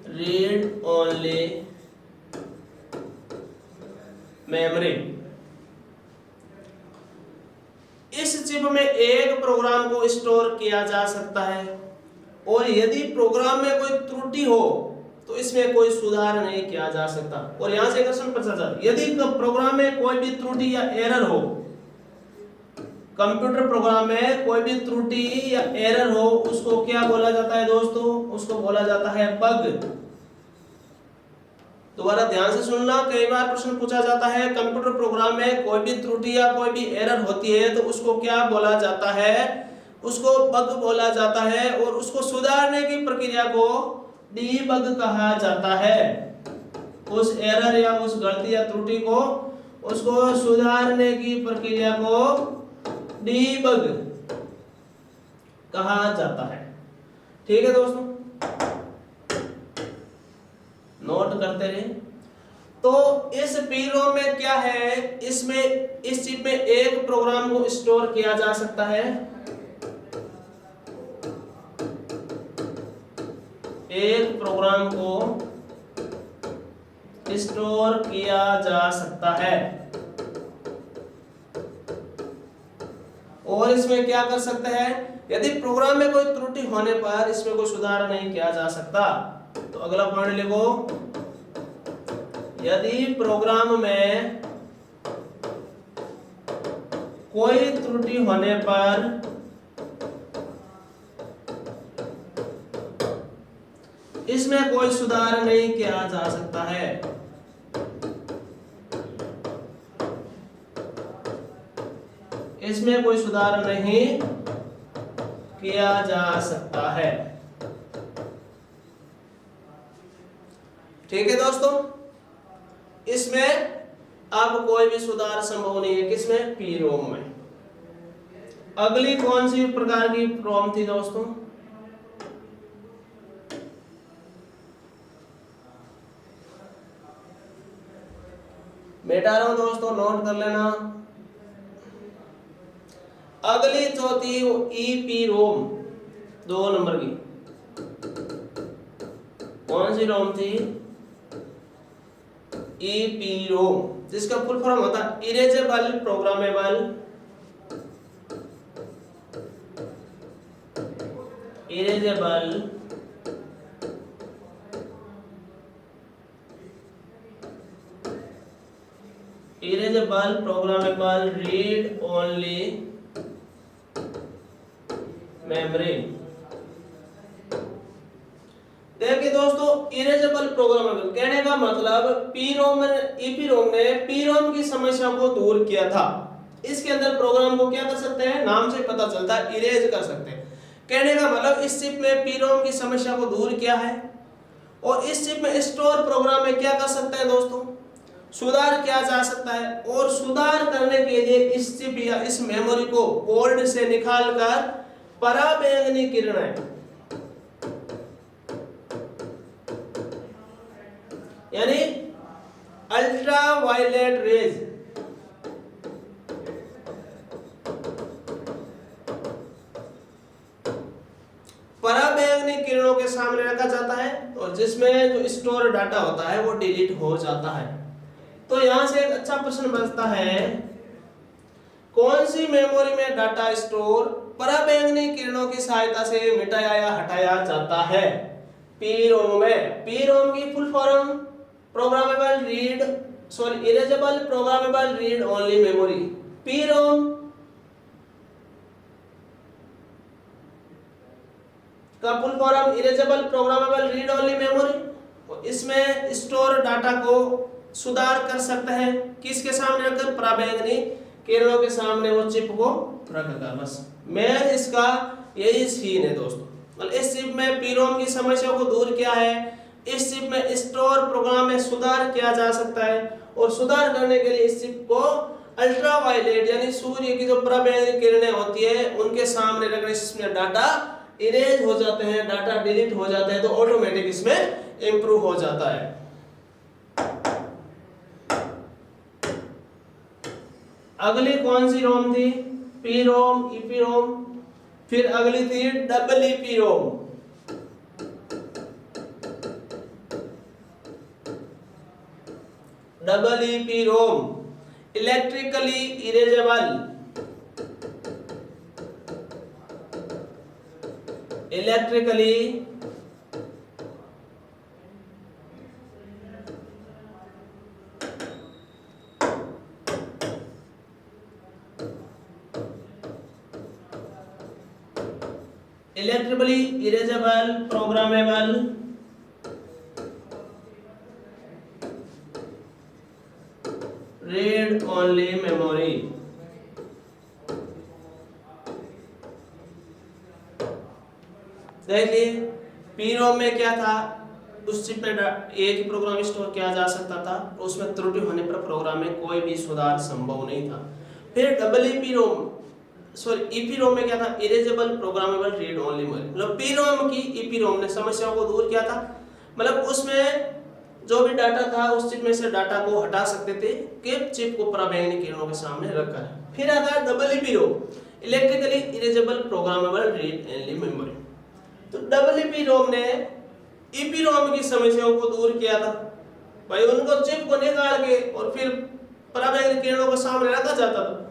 read only memory. इस चिप में एक प्रोग्राम को स्टोर किया जा सकता है और यदि प्रोग्राम में कोई त्रुटि हो तो इसमें कोई सुधार नहीं किया जा सकता। और यहां से क्वेश्चन पूछा जाता है, यदि प्रोग्राम में कोई भी त्रुटि या एरर हो, कंप्यूटर प्रोग्राम में कोई भी त्रुटि या एरर हो, उसको क्या बोला जाता है दोस्तों? उसको बोला जाता है बग। दोबारा ध्यान से सुनना, कई बार प्रश्न पूछा जाता है कंप्यूटर प्रोग्राम में कोई भी त्रुटि या कोई भी एरर होती है तो उसको क्या बोला जाता है? उसको बग बोला जाता है और उसको सुधारने की प्रक्रिया को डीबग कहा जाता है। उस एरर या उस गलती या त्रुटि को, उसको सुधारने की प्रक्रिया को डीबग कहा जाता है। ठीक है दोस्तों, नोट करते रहे। तो इस पीरोम में क्या है? इसमें इस चिप में एक प्रोग्राम को स्टोर किया जा सकता है, एक प्रोग्राम को स्टोर किया जा सकता है और इसमें क्या कर सकते हैं? यदि प्रोग्राम में कोई त्रुटि होने पर इसमें कोई सुधार नहीं किया जा सकता। तो अगला पॉइंट लिखो, यदि प्रोग्राम में कोई त्रुटि होने पर इसमें कोई सुधार नहीं किया जा सकता है। इसमें कोई सुधार नहीं किया जा सकता है। ठीक है दोस्तों, इसमें अब कोई भी सुधार संभव नहीं है। किसमें? पी रोम में। अगली कौन सी प्रकार की रोम थी दोस्तों? बेटा रहा हूं दोस्तों, नोट कर लेना। अगली चौथी ईपी रोम 2 नंबर की कौन सी रोम थी? ईपी रोम, जिसका फुल फॉर्म होता है erasable programmable erasable programmable read only memory. देखिए दोस्तों, इरेजेबल प्रोग्रामेबल कहने का मतलब ईपीरोम ने पीरोम की समस्या को दूर किया था। इसके अंदर प्रोग्राम को क्या कर सकते हैं, नाम से पता चलता है, इरेज कर सकते हैं। कहने का मतलब इस चिप में पीरोम की समस्या को दूर किया है और इस चिप में स्टोर प्रोग्राम में क्या कर सकते हैं दोस्तों, सुधार किया जा सकता है। और सुधार करने के लिए इस चिप या इस मेमोरी को बोर्ड से निकालकर पराबैंगनी किरणें यानी अल्ट्रा वायलेट रेज पराबैंगनी किरणों के सामने रखा जाता है और जिसमें जो स्टोर डाटा होता है वो डिलीट हो जाता है। तो यहां से एक अच्छा प्रश्न बनता है, कौन सी मेमोरी में डाटा स्टोर पराबैंगनी किरणों की सहायता से मिटाया या हटाया जाता है? पीरोम में। पीरोम की full form erasable programmable read only memory. PROM का full form erasable programmable read only memory. इसमें स्टोर डाटा को सुधार कर सकता है, किसके सामने रखकर, पराबैंगनी किरणों के सामने वो चिप को रखकर। बस मेन इसका यही सीन है दोस्तों। मतलब इस चिप में पीरोम की समस्या को दूर किया है, इस चिप में स्टोर प्रोग्राम में सुधार किया जा सकता है और सुधार करने के लिए इस चिप को अल्ट्रा वायलेट यानी सूर्य की जो पराबैंगनी किरणें होती है उनके सामने रखने से इसमें डाटा इरेज हो जाते हैं, डाटा डिलीट हो जाता है, तो ऑटोमेटिक इसमें इंप्रूव हो जाता है। अगली कौन सी रोम थी? पीरोम, ईपीरोम। फिर अगली थी double EPROM. Double EPROM electrically erasable electrically erasable programmable read only memory. देखिए पीरोम में क्या था, उस चिप में एक ही प्रोग्राम स्टोर किया जा सकता था, उसमें त्रुटि होने पर प्रोग्राम में कोई भी सुधार संभव नहीं था। फिर डबल ईपीरोम में क्या था, erasable programmable read only memory. मतलब पीरोम की ईपीरोम ने समस्याओं को दूर किया था, मतलब उसमें जो भी डाटा था उस चिप में से डाटा को हटा सकते थे कि चिप को पराबैंगनी किरणों के सामने रखकर। फिर आता है double EPROM electrically erasable programmable read only memory. तो डबल ईपीरोम ने ईपीरोम की समस्याओं को दूर किया था। भाई उनको चिप को निकाल के और फिर पराबैंगनी किरणों के सामने रखा जाता था।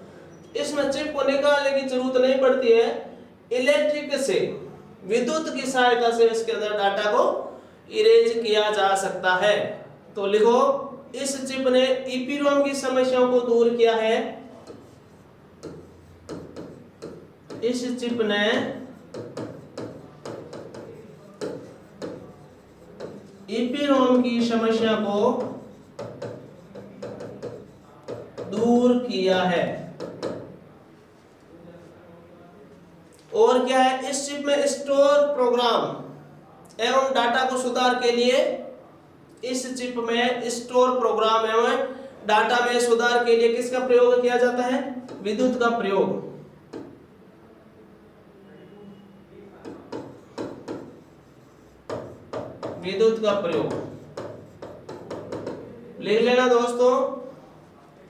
इसमें चिप को निकालने की जरूरत नहीं पड़ती है, इलेक्ट्रिक से विद्युत की सहायता से इसके अंदर डाटा को इरेज किया जा सकता है। तो लिखो, इस चिप ने ईपीरोम की समस्याओं को दूर किया है। इस चिप ने ईपीरोम की समस्या को दूर किया है। और क्या है, इस चिप में स्टोर प्रोग्राम एवं डाटा को सुधार के लिए इस चिप में स्टोर प्रोग्राम एवं डाटा में सुधार के लिए किसका प्रयोग किया जाता है? विद्युत का प्रयोग। विद्युत का प्रयोग लिख लेना दोस्तों।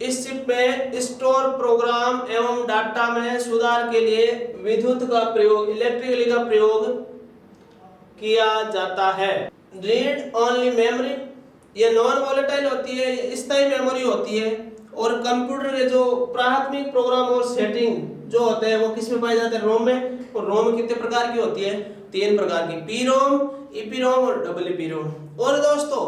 इस चिप में स्टोर प्रोग्राम एवं डाटा में सुधार के लिए विद्युत का प्रयोग, इलेक्ट्रिकली का प्रयोग किया जाता है। रीड ओनली मेमोरी ये नॉन वोलेटाइल होती है, ये स्थायी मेमोरी होती है और कंप्यूटर के जो प्राथमिक प्रोग्राम और सेटिंग जो होते हैं वो किस में पाए जाते हैं? रोम में। और रोम कितने प्रकार की होती है? 3 प्रकार की, पी रोम, ईपी रोम और डबल ईपी रोम। और दोस्तों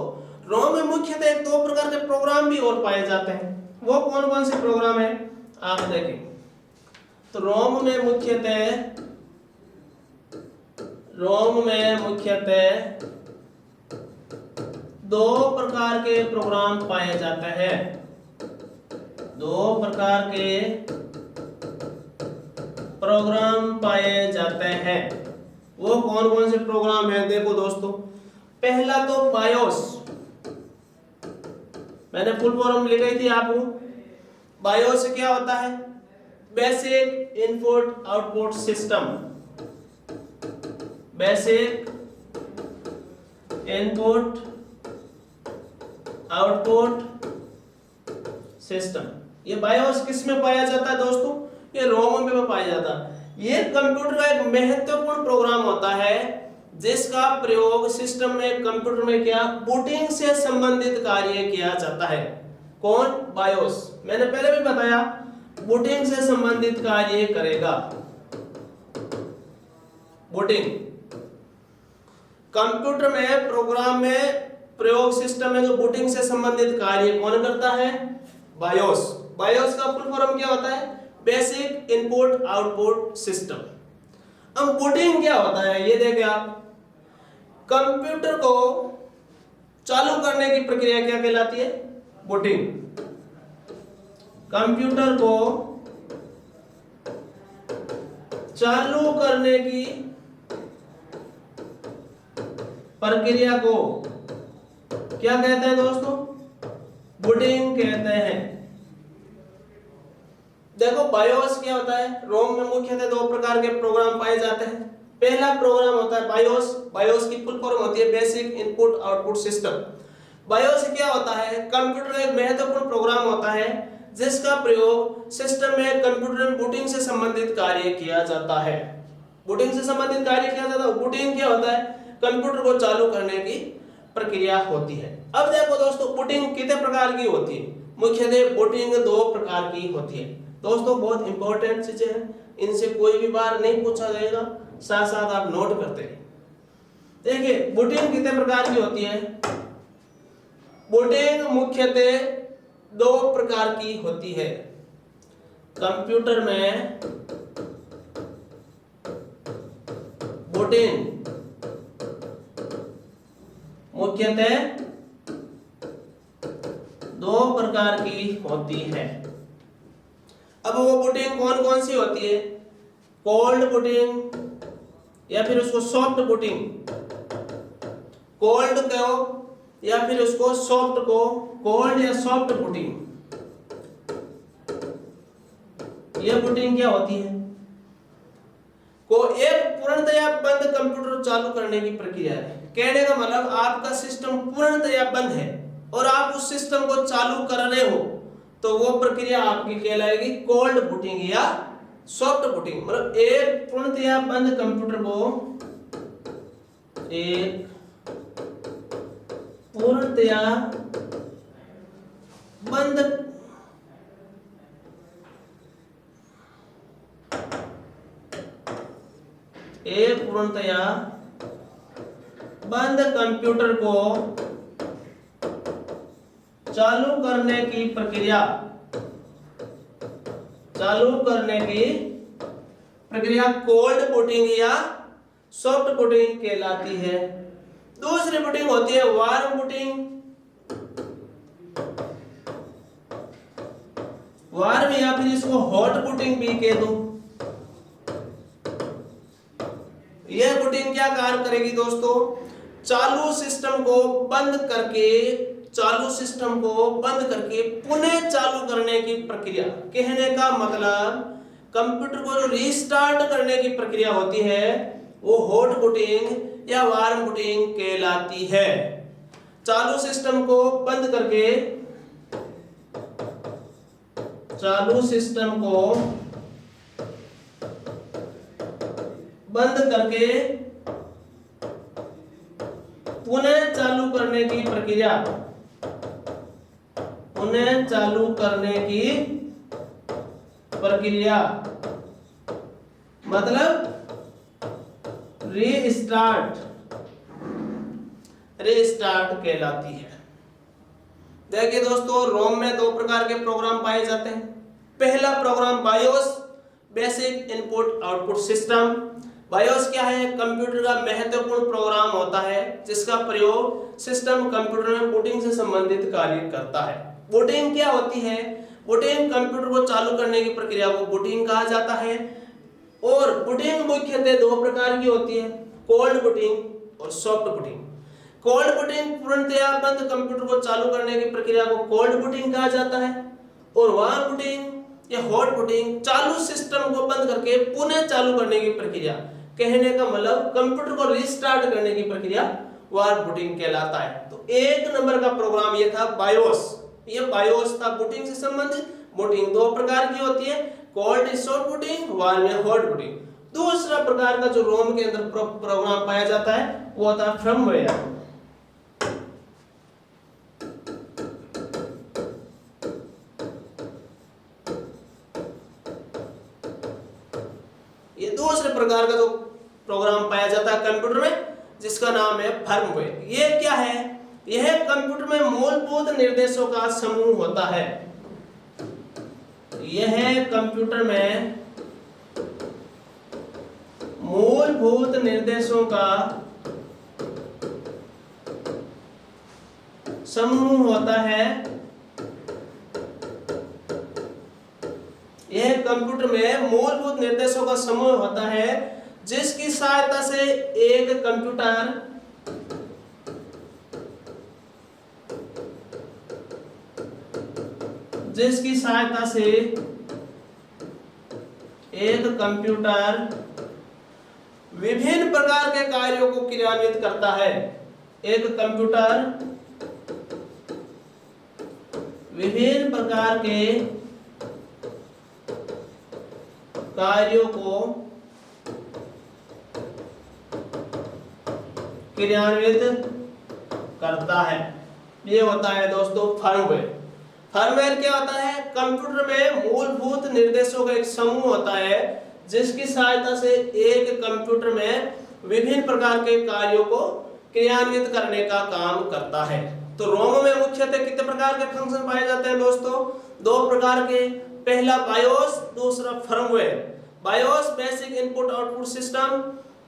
रोम में मुख्यतः 2 प्रकार के प्रोग्राम भी और पाए जाते हैं। वो कौन कौन से प्रोग्राम है आप देखें। तो रोम में मुख्यतः 2 प्रकार के प्रोग्राम पाए जाते हैं। 2 प्रकार के प्रोग्राम पाए जाते हैं। वो कौन कौन से प्रोग्राम है? देखो दोस्तों, पहला तो बायोस, मैंने फुल फॉर्म लिखी थी आपको। बायोस से क्या होता है? Basic input output system. Basic input output system. ये बायोस किस में पाया जाता है दोस्तों? ये रोम में पाया जाता है। ये कंप्यूटर का एक महत्वपूर्ण प्रोग्राम होता है जिसका प्रयोग सिस्टम में, कंप्यूटर में क्या, बूटिंग से संबंधित कार्य किया जाता है। कौन? बायोस। मैंने पहले भी बताया बूटिंग से संबंधित कार्य करेगा। बूटिंग कंप्यूटर में, प्रोग्राम में प्रयोग, सिस्टम में जो बूटिंग से संबंधित कार्य कौन करता है? बायोस। बायोस का फुल फॉर्म क्या होता है? Basic input output system. अब बूटिंग क्या होता है ये देखें आप। कंप्यूटर को चालू करने की प्रक्रिया क्या कहलाती है? बूटिंग। कंप्यूटर को चालू करने की प्रक्रिया को क्या कहते हैं दोस्तों? बूटिंग कहते हैं। देखो बायोस क्या होता है? रोम में मुख्यतः 2 प्रकार के प्रोग्राम पाए जाते हैं। पहला प्रोग्राम होता है बायोस। बायोस की फुल फॉर्म होती है basic input output system. BIOS से क्या होता है? कंप्यूटर का एक महत्वपूर्ण प्रोग्राम होता है जिसका प्रयोग सिस्टम में, कंप्यूटर में बूटिंग से संबंधित कार्य किया जाता है। बूटिंग से संबंधित कार्य किया जाता है। बूटिंग क्या होता है? कंप्यूटर को चालू करने की प्रक्रिया होती है। अब देखो दोस्तों, बूटिंग कितने प्रकार की होती है? मुख्यतः बूटिंग 2 प्रकार की होती है। दोस्तों बहुत इंपॉर्टेंट चीजें हैं, इनसे कोई भी बार नहीं पूछा जाएगा, साथ साथ आप नोट करते हैं। देखिए बूटिंग कितने प्रकार की होती है? बूटिंग मुख्यतः 2 प्रकार की होती है। कंप्यूटर में बूटिंग मुख्यतः 2 प्रकार की होती है। अब वो बूटिंग कौन कौन सी होती है? कोल्ड बूटिंग या फिर उसको सॉफ्ट बूटिंग, कोल्ड को या फिर उसको सॉफ्ट को, कोल्ड या सॉफ्ट बूटिंग। ये बूटिंग क्या होती है? को एक पूर्णतया बंद कंप्यूटर चालू करने की प्रक्रिया है। कहने का मतलब आपका सिस्टम पूर्णतया बंद है और आप उस सिस्टम को चालू कर रहे हो तो वो प्रक्रिया आपकी कहलाएगी कोल्ड बूटिंग या सॉफ्ट बूटिंग। मतलब एक पूर्णतया बंद कंप्यूटर को, एक पूर्णतया बंद कंप्यूटर को चालू करने की प्रक्रिया कोल्ड बूटिंग या सॉफ्ट बूटिंग कहलाती है। दूसरी बूटिंग होती है वार्म बूटिंग। वार्म या फिर इसको हॉट बूटिंग भी कह दूं। यह बूटिंग क्या कार्य करेगी दोस्तों? चालू सिस्टम को बंद करके पुनः चालू करने की प्रक्रिया। कहने का मतलब कंप्यूटर को जो रीस्टार्ट करने की प्रक्रिया होती है वो हॉट बूटिंग या वार्म बूटिंग कहलाती है। चालू सिस्टम को बंद करके पुनः चालू करने की प्रक्रिया उन्हें चालू करने की प्रक्रिया मतलब रीस्टार्ट कहलाती है। देखिए दोस्तों, रोम में दो प्रकार के प्रोग्राम पाए जाते हैं। पहला program BIOS, basic input output system. BIOS क्या है? कंप्यूटर का महत्वपूर्ण प्रोग्राम होता है जिसका प्रयोग सिस्टम कंप्यूटर में बूटिंग से संबंधित कार्य करता है। बूटिंग क्या होती है? बूटिंग कंप्यूटर को चालू करने की प्रक्रिया को बूटिंग कहा जाता है। और बूटिंग मुख्यतः दो प्रकार की होती है, कोल्ड बूटिंग और सॉफ्ट बूटिंग। कोल्ड बूटिंग पूर्णतया बंद कंप्यूटर को चालू करने की प्रक्रिया को कोल्ड बूटिंग कहा जाता है। और वार्म बूटिंग या हॉट बूटिंग चालू सिस्टम को बंद करके पुनः चालू करने की प्रक्रिया, कहने का मतलब कंप्यूटर को रीस्टार्ट करने की प्रक्रिया वार्म बूटिंग कहलाता है। तो एक नंबर का प्रोग्राम ये था बायोस। ये बायोस था बूटिंग से संबंधित। बूटिंग दो प्रकार की होती है, कोल्ड सॉफ्ट बूटिंग, वार्म या हॉट बूटिंग। दूसरा प्रकार का जो रोम के अंदर प्रोग्राम पाया जाता है वो होता है फर्मवेयर। ये दूसरे प्रकार का जो प्रोग्राम पाया जाता है कंप्यूटर में जिसका नाम है फर्मवेयर। ये क्या है? यह कंप्यूटर में मूलभूत निर्देशों का समूह होता है। यह कंप्यूटर में मूलभूत निर्देशों का समूह होता है। यह कंप्यूटर में मूलभूत निर्देशों का समूह होता है जिसकी सहायता से एक कंप्यूटर विभिन्न प्रकार के कार्यों को क्रियान्वित करता है। एक कंप्यूटर विभिन्न प्रकार के कार्यों को क्रियान्वित करता है। ये होता है दोस्तों फर्मवेयर। फर्मवेयर क्या होता है? कंप्यूटर में मूलभूत निर्देशों का एक समूह होता है जिसकी सहायता से एक कंप्यूटर में विभिन्न प्रकार के कार्यों को क्रियान्वित करने का काम करता है। तो रोम में मुख्यतः कितने प्रकार के फंक्शन पाए जाते हैं दोस्तों? दो प्रकार के, पहला बायोस, दूसरा firmware. BIOS basic input output system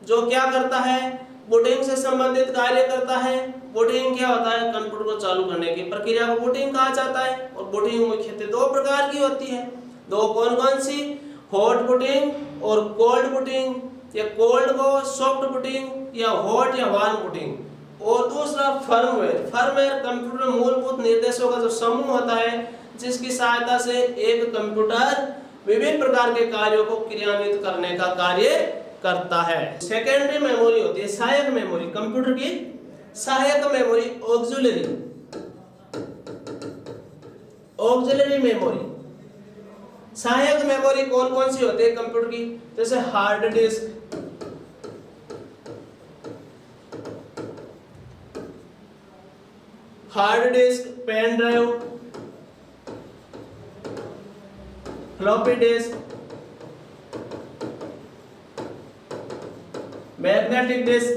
जो क्या करता है? बूटिंग से संबंधित कार्य करता है। बूटिंग क्या होता है? कंप्यूटर को चालू करने की प्रक्रिया को बूटिंग कहा जाता है। और बूटिंग मुख्यतः दो प्रकार की होती है। दो कौन कौन सी? हॉट बूटिंग और कोल्ड बूटिंग, या कोल्ड को सॉफ्ट बूटिंग या हॉट या वार्म बूटिंग। और दूसरा फर्मवेयर। फर्मवेयर कंप्यूटर में मूलभूत निर्देशों का जो समूह होता है जिसकी सहायता से एक कंप्यूटर विभिन्न प्रकार के कार्यों को क्रियान्वित करने का कार्य करता है। सेकेंडरी मेमोरी होती है, सहायक मेमोरी, कंप्यूटर की सहायक मेमोरी, ऑक्सिलरी मेमोरी। सहायक मेमोरी कौन कौन सी होती है कंप्यूटर की? जैसे hard disk, pen drive, floppy disk, magnetic disk,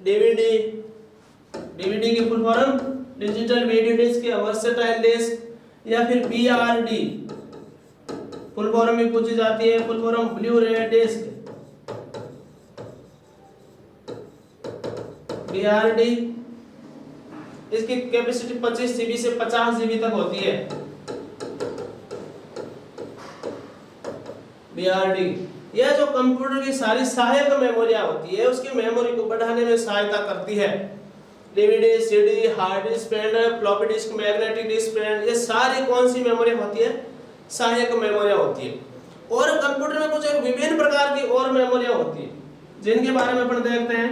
DVD, DVD की full form digital video disc या वर्सेटाइल डिस्क, या फिर बीआरडी फुल फॉर्म में पूछी जाती है, full form Blu ray disc. BRD इसकी कैपेसिटी 25 जीबी से 50 जीबी तक होती है। बीआरडी यह जो कंप्यूटर की सारी सहायक मेमोरियां होती है उसकी मेमोरी को बढ़ाने में सहायता करती है। DVD, CD, hard disk, pen drive, floppy disk, magnetic disk, pen, ये सारी कौन सी मेमोरी होती है? सहायक मेमोरियां होती है। और कंप्यूटर में कुछ एक विभिन्न प्रकार की और मेमोरियां होती है जिनके बारे में अपन देखते हैं।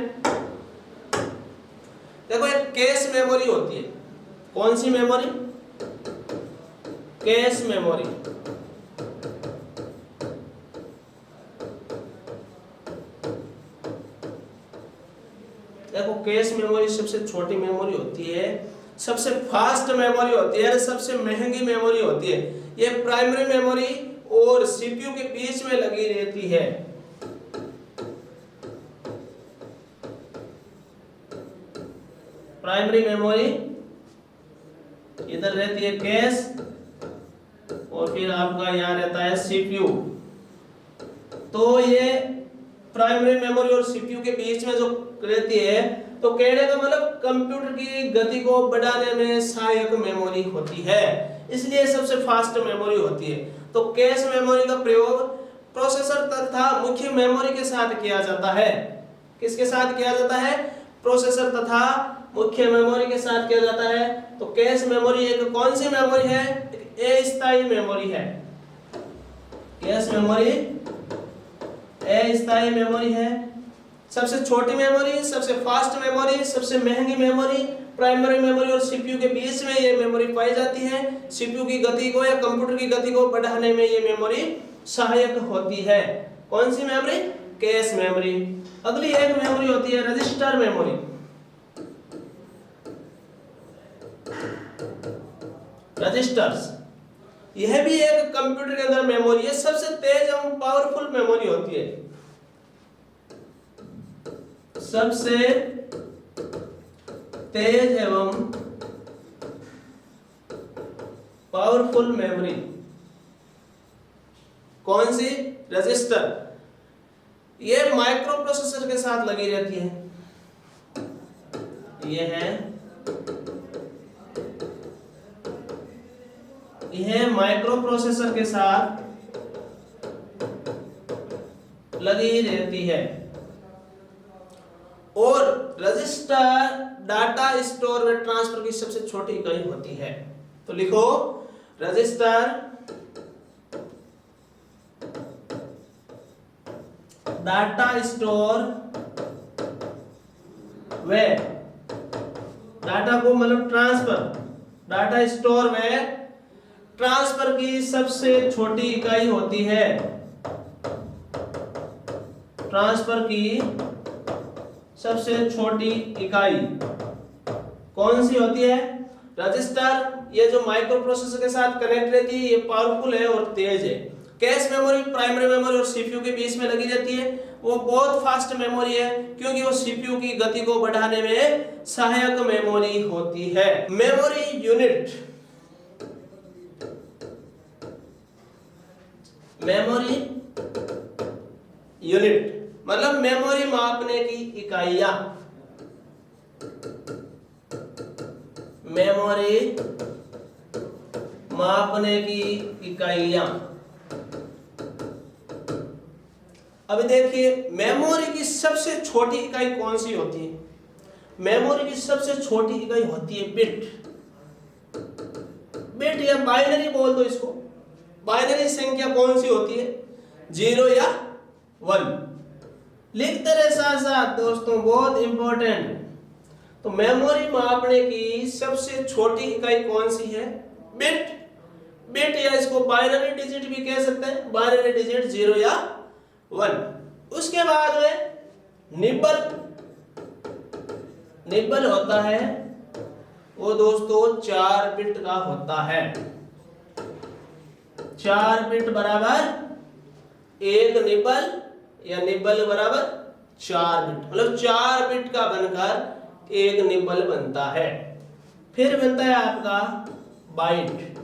देखो, एक कैश मेमोरी होती है। कौन सी मेमोरी? Cache memory. देखो कैश मेमोरी सबसे छोटी मेमोरी होती है, सबसे फास्ट मेमोरी होती है, सबसे महंगी मेमोरी होती है। ये प्राइमरी मेमोरी और सीपीयू के बीच में लगी रहती है। प्राइमरी मेमोरी इधर रहती है कैश, और फिर आपका यहाँ रहता है सीपीयू। तो ये प्राइमरी मेमोरी और सीपीयू के बीच में जो रहती है, तो कहने का मतलब कंप्यूटर की गति को बढ़ाने में सहायक मेमोरी होती है, इसलिए सबसे फास्ट मेमोरी होती है। तो कैश मेमोरी का प्रयोग प्रोसेसर तथा मुख्य मेमोरी के साथ किया जाता है। किसके साथ किया जाता है? प्रोसेसर तथा मुख्य मेमोरी के साथ किया जाता है। तो कैश मेमोरी एक कौन सी मेमोरी है? एक अस्थायी मेमोरी है। कैश मेमोरी अस्थायी मेमोरी है। सबसे छोटी मेमोरी, सबसे फास्ट मेमोरी, सबसे महंगी मेमोरी, प्राइमरी मेमोरी और सीपीयू के बीच में ये मेमोरी पाई जाती है। सीपीयू की गति को या कंप्यूटर की गति को बढ़ाने में ये मेमोरी सहायक होती है। कौन सी मेमोरी? Cache memory. अगली एक मेमोरी होती है रजिस्टर मेमोरी। रजिस्टर्स, यह भी एक कंप्यूटर के अंदर मेमोरी है, सबसे तेज एवं पावरफुल मेमोरी होती है। सबसे तेज एवं पावरफुल मेमोरी कौन सी? रजिस्टर। ये माइक्रो प्रोसेसर के साथ लगी रहती है। यह माइक्रो प्रोसेसर के साथ लगी रहती है। और रजिस्टर डाटा स्टोर व ट्रांसफर की सबसे छोटी इकाई होती है। तो लिखो रजिस्टर डाटा स्टोर व डाटा को मतलब ट्रांसफर, डाटा स्टोर में ट्रांसफर की सबसे छोटी इकाई होती है। ट्रांसफर की सबसे छोटी इकाई कौन सी होती है? रजिस्टर। ये जो माइक्रो प्रोसेसर के साथ कनेक्ट रहती है, ये पावरफुल है और तेज है। कैश मेमोरी प्राइमरी मेमोरी और सीपीयू के बीच में लगी रहती है, वो बहुत फास्ट मेमोरी है क्योंकि वो सीपीयू की गति को बढ़ाने में सहायक मेमोरी होती है। मेमोरी यूनिट, मेमोरी यूनिट मतलब मेमोरी मापने की इकाइयां। मेमोरी मापने की इकाइयां। अभी देखिए मेमोरी की सबसे छोटी इकाई कौन सी होती है? मेमोरी की सबसे छोटी इकाई होती है बिट। बिट या बाइनरी बोल दो इसको। बाइनरी संख्या कौन सी होती है? 0 या 1। लिखते रहे साथ साथ दोस्तों, बहुत इंपॉर्टेंट। तो मेमोरी मापने की सबसे छोटी इकाई कौन सी है? बिट। बिट या इसको बाइनरी डिजिट भी कह सकते हैं। बाइनरी डिजिट 0 या 1। उसके बाद में निबल। निबल होता है वो दोस्तों 4 बिट का होता है। 4 बिट बराबर 1 निबल या निबल बराबर 4 बिट, मतलब 4 बिट का बनकर 1 निबल बनता है। फिर बनता है आपका बाइट।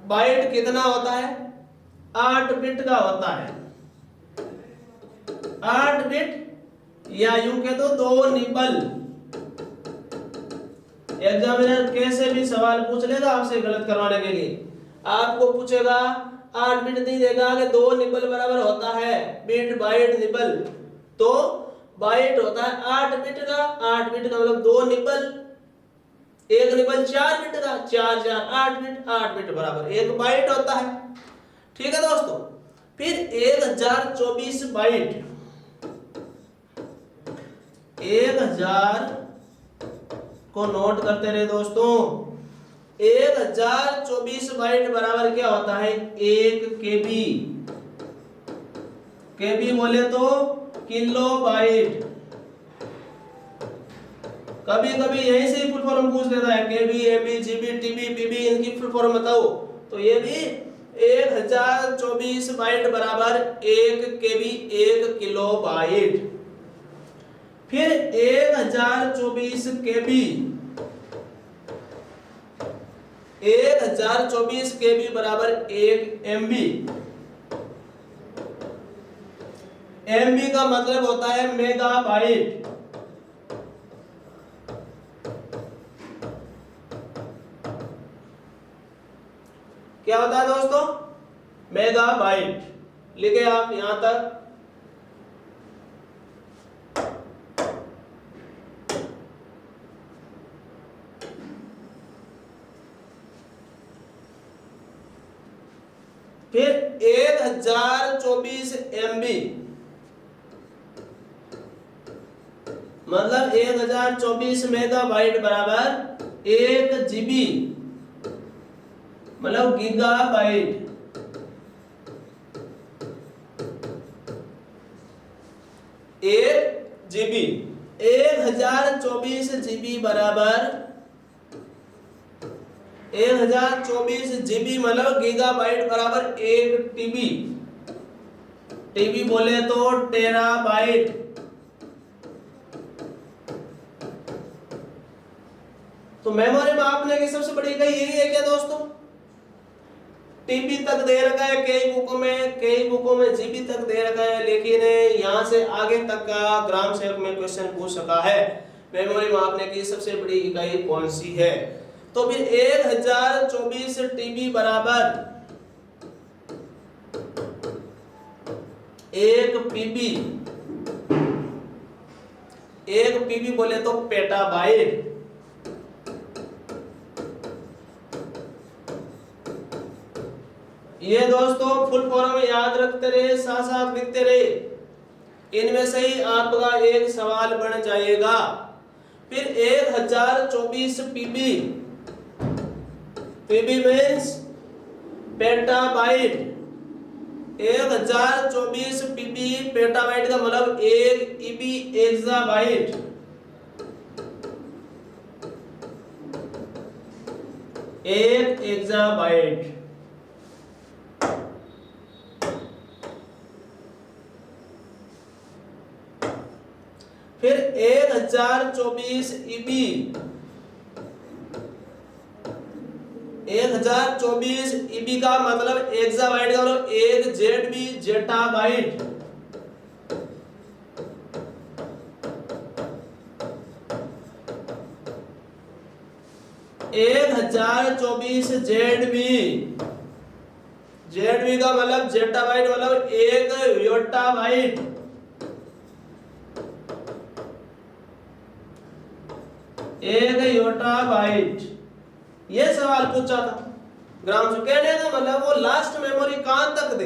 बाइट कितना होता है? 8 बिट का होता है। 8 बिट या यूं कह दो 2 निबल। एग्जामिनर कैसे भी सवाल पूछ लेगा आपसे गलत करवाने के लिए। आपको पूछेगा 8 बिट नहीं देगा कि 2 निबल बराबर होता है बिट बाइट निबल। तो बाइट होता है 8 बिट का। 8 बिट का मतलब 2 निबल, 1 निबल 4 बिट का, 4 4 8 बिट, 8 बिट बराबर 1 बाइट होता है। ठीक है दोस्तों। फिर 1024 बाइट। 1000 को नोट करते रहे दोस्तों। 1024 बाइट बराबर क्या होता है? 1 केबी। केबी बोले तो किलो बाइट। कभी कभी यहीं से ही फुल फॉर्म पूछ लेता है, केबी, एबी, जीबी, टीबी, पीबी, इनकी फुल फॉर्म बताओ। तो ये भी 1024 बाइट बराबर 1 केबी 1 किलो बाइट। फिर 1024 केबी 1024 केबी बराबर 1 एमबी। एमबी का मतलब होता है मेगाबाइट। क्या होता है दोस्तों? मेगाबाइट। लिखे आप यहां तक। फिर 1024 एमबी मतलब 1024 मेगाबाइट बराबर 1 जीबी मतलब गीगाबाइट। एक जीबी 1024 जीबी बराबर 1024 जीबी मतलब गीगाबाइट बराबर 1 टीबी। टीबी बोले तो टेराबाइट। तो मेमोरी मापने की सबसे बड़ी इकाई यही है क्या दोस्तों? टीबी तक दे रखा है कई बुकों में जीबी तक दे रखा है, लेकिन यहां से आगे तक का ग्राम सेवक में क्वेश्चन पूछ सका है मेमोरी मापने की सबसे बड़ी इकाई कौन सी है। तो फिर 1024 टीबी बराबर 1 पीबी। 1 पीबी बोले तो पेटाबाइट। ये दोस्तों फुल फॉर्म याद रखते रहे, साथ साथ लिखते रहे, इनमें से ही आपका एक सवाल बन जाएगा। फिर 1024 PB, PB means petabyte. 1024 PB petabyte का मतलब 1 ईबी एक्साबाइट। एक एक्साबाइट। फिर 1024 ईबी 1024 ईबी का मतलब एक्साबाइट का मतलब 1 जेडबी जेटाबाइट। 1024 जेडबी। जेडबी का मतलब जेटाबाइट मतलब 1 योटाबाइट। एक योटाबाइट। ये सवाल पूछा था ग्राम से। कहने का मतलब वो लास्ट मेमोरी कहां तक दे।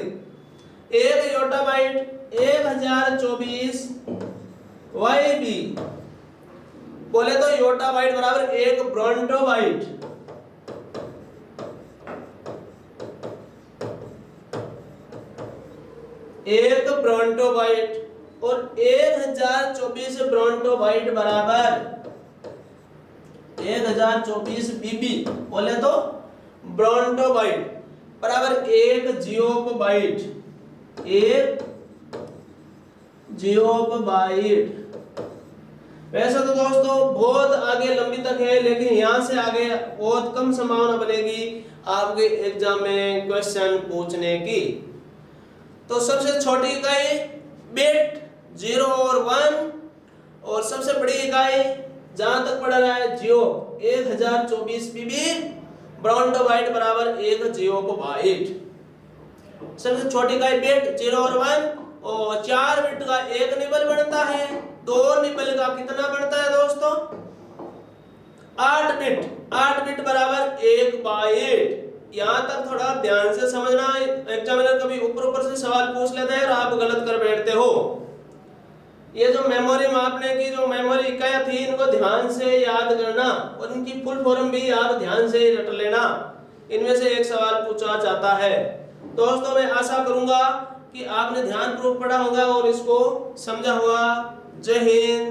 1 योटाबाइट 1024 वाईबी बोले तो योटाबाइट बराबर 1 ब्रोंटोबाइट। एक ब्रोंटोबाइट और 1024 ब्रोंटोबाइट बराबर 1024 बीबी बोले तो ब्रोंटोबाइट बराबर 1 जियोपबाइट। 1 जियोपबाइट। वैसे तो दोस्तों बहुत आगे लंबी तक है, लेकिन यहां से आगे बहुत कम संभावना बनेगी आपके एग्जाम में क्वेश्चन पूछने की। तो सबसे छोटी इकाई बिट 0 और 1 और सबसे बड़ी इकाई जहां तक पढ़ रहा है जियो 1024 पीबी ब्रोंटोबाइट बराबर 1 जियोबाइट। सबसे छोटी इकाई बिट 0 और 1 और 4 बिट का 1 निबल बनता है। 2 निबल का कितना बनता है दोस्तों? 8 बिट। 8 बिट बराबर 1 बाइट। यहां तक थोड़ा ध्यान से समझना, एग्जामिनर कभी ऊपर से सवाल पूछ लेते हैं और आप गलत कर बैठते हो। ये जो मेमोरी मापने की जो मेमोरी इकाइयां थी इनको ध्यान से याद करना और इनकी फुल फॉर्म भी आप ध्यान से रट लेना। इनमें से एक सवाल पूछा जाता है। दोस्तों मैं आशा करूंगा कि आपने ध्यानपूर्वक पढ़ा होगा और इसको समझा होगा। जय हिंद।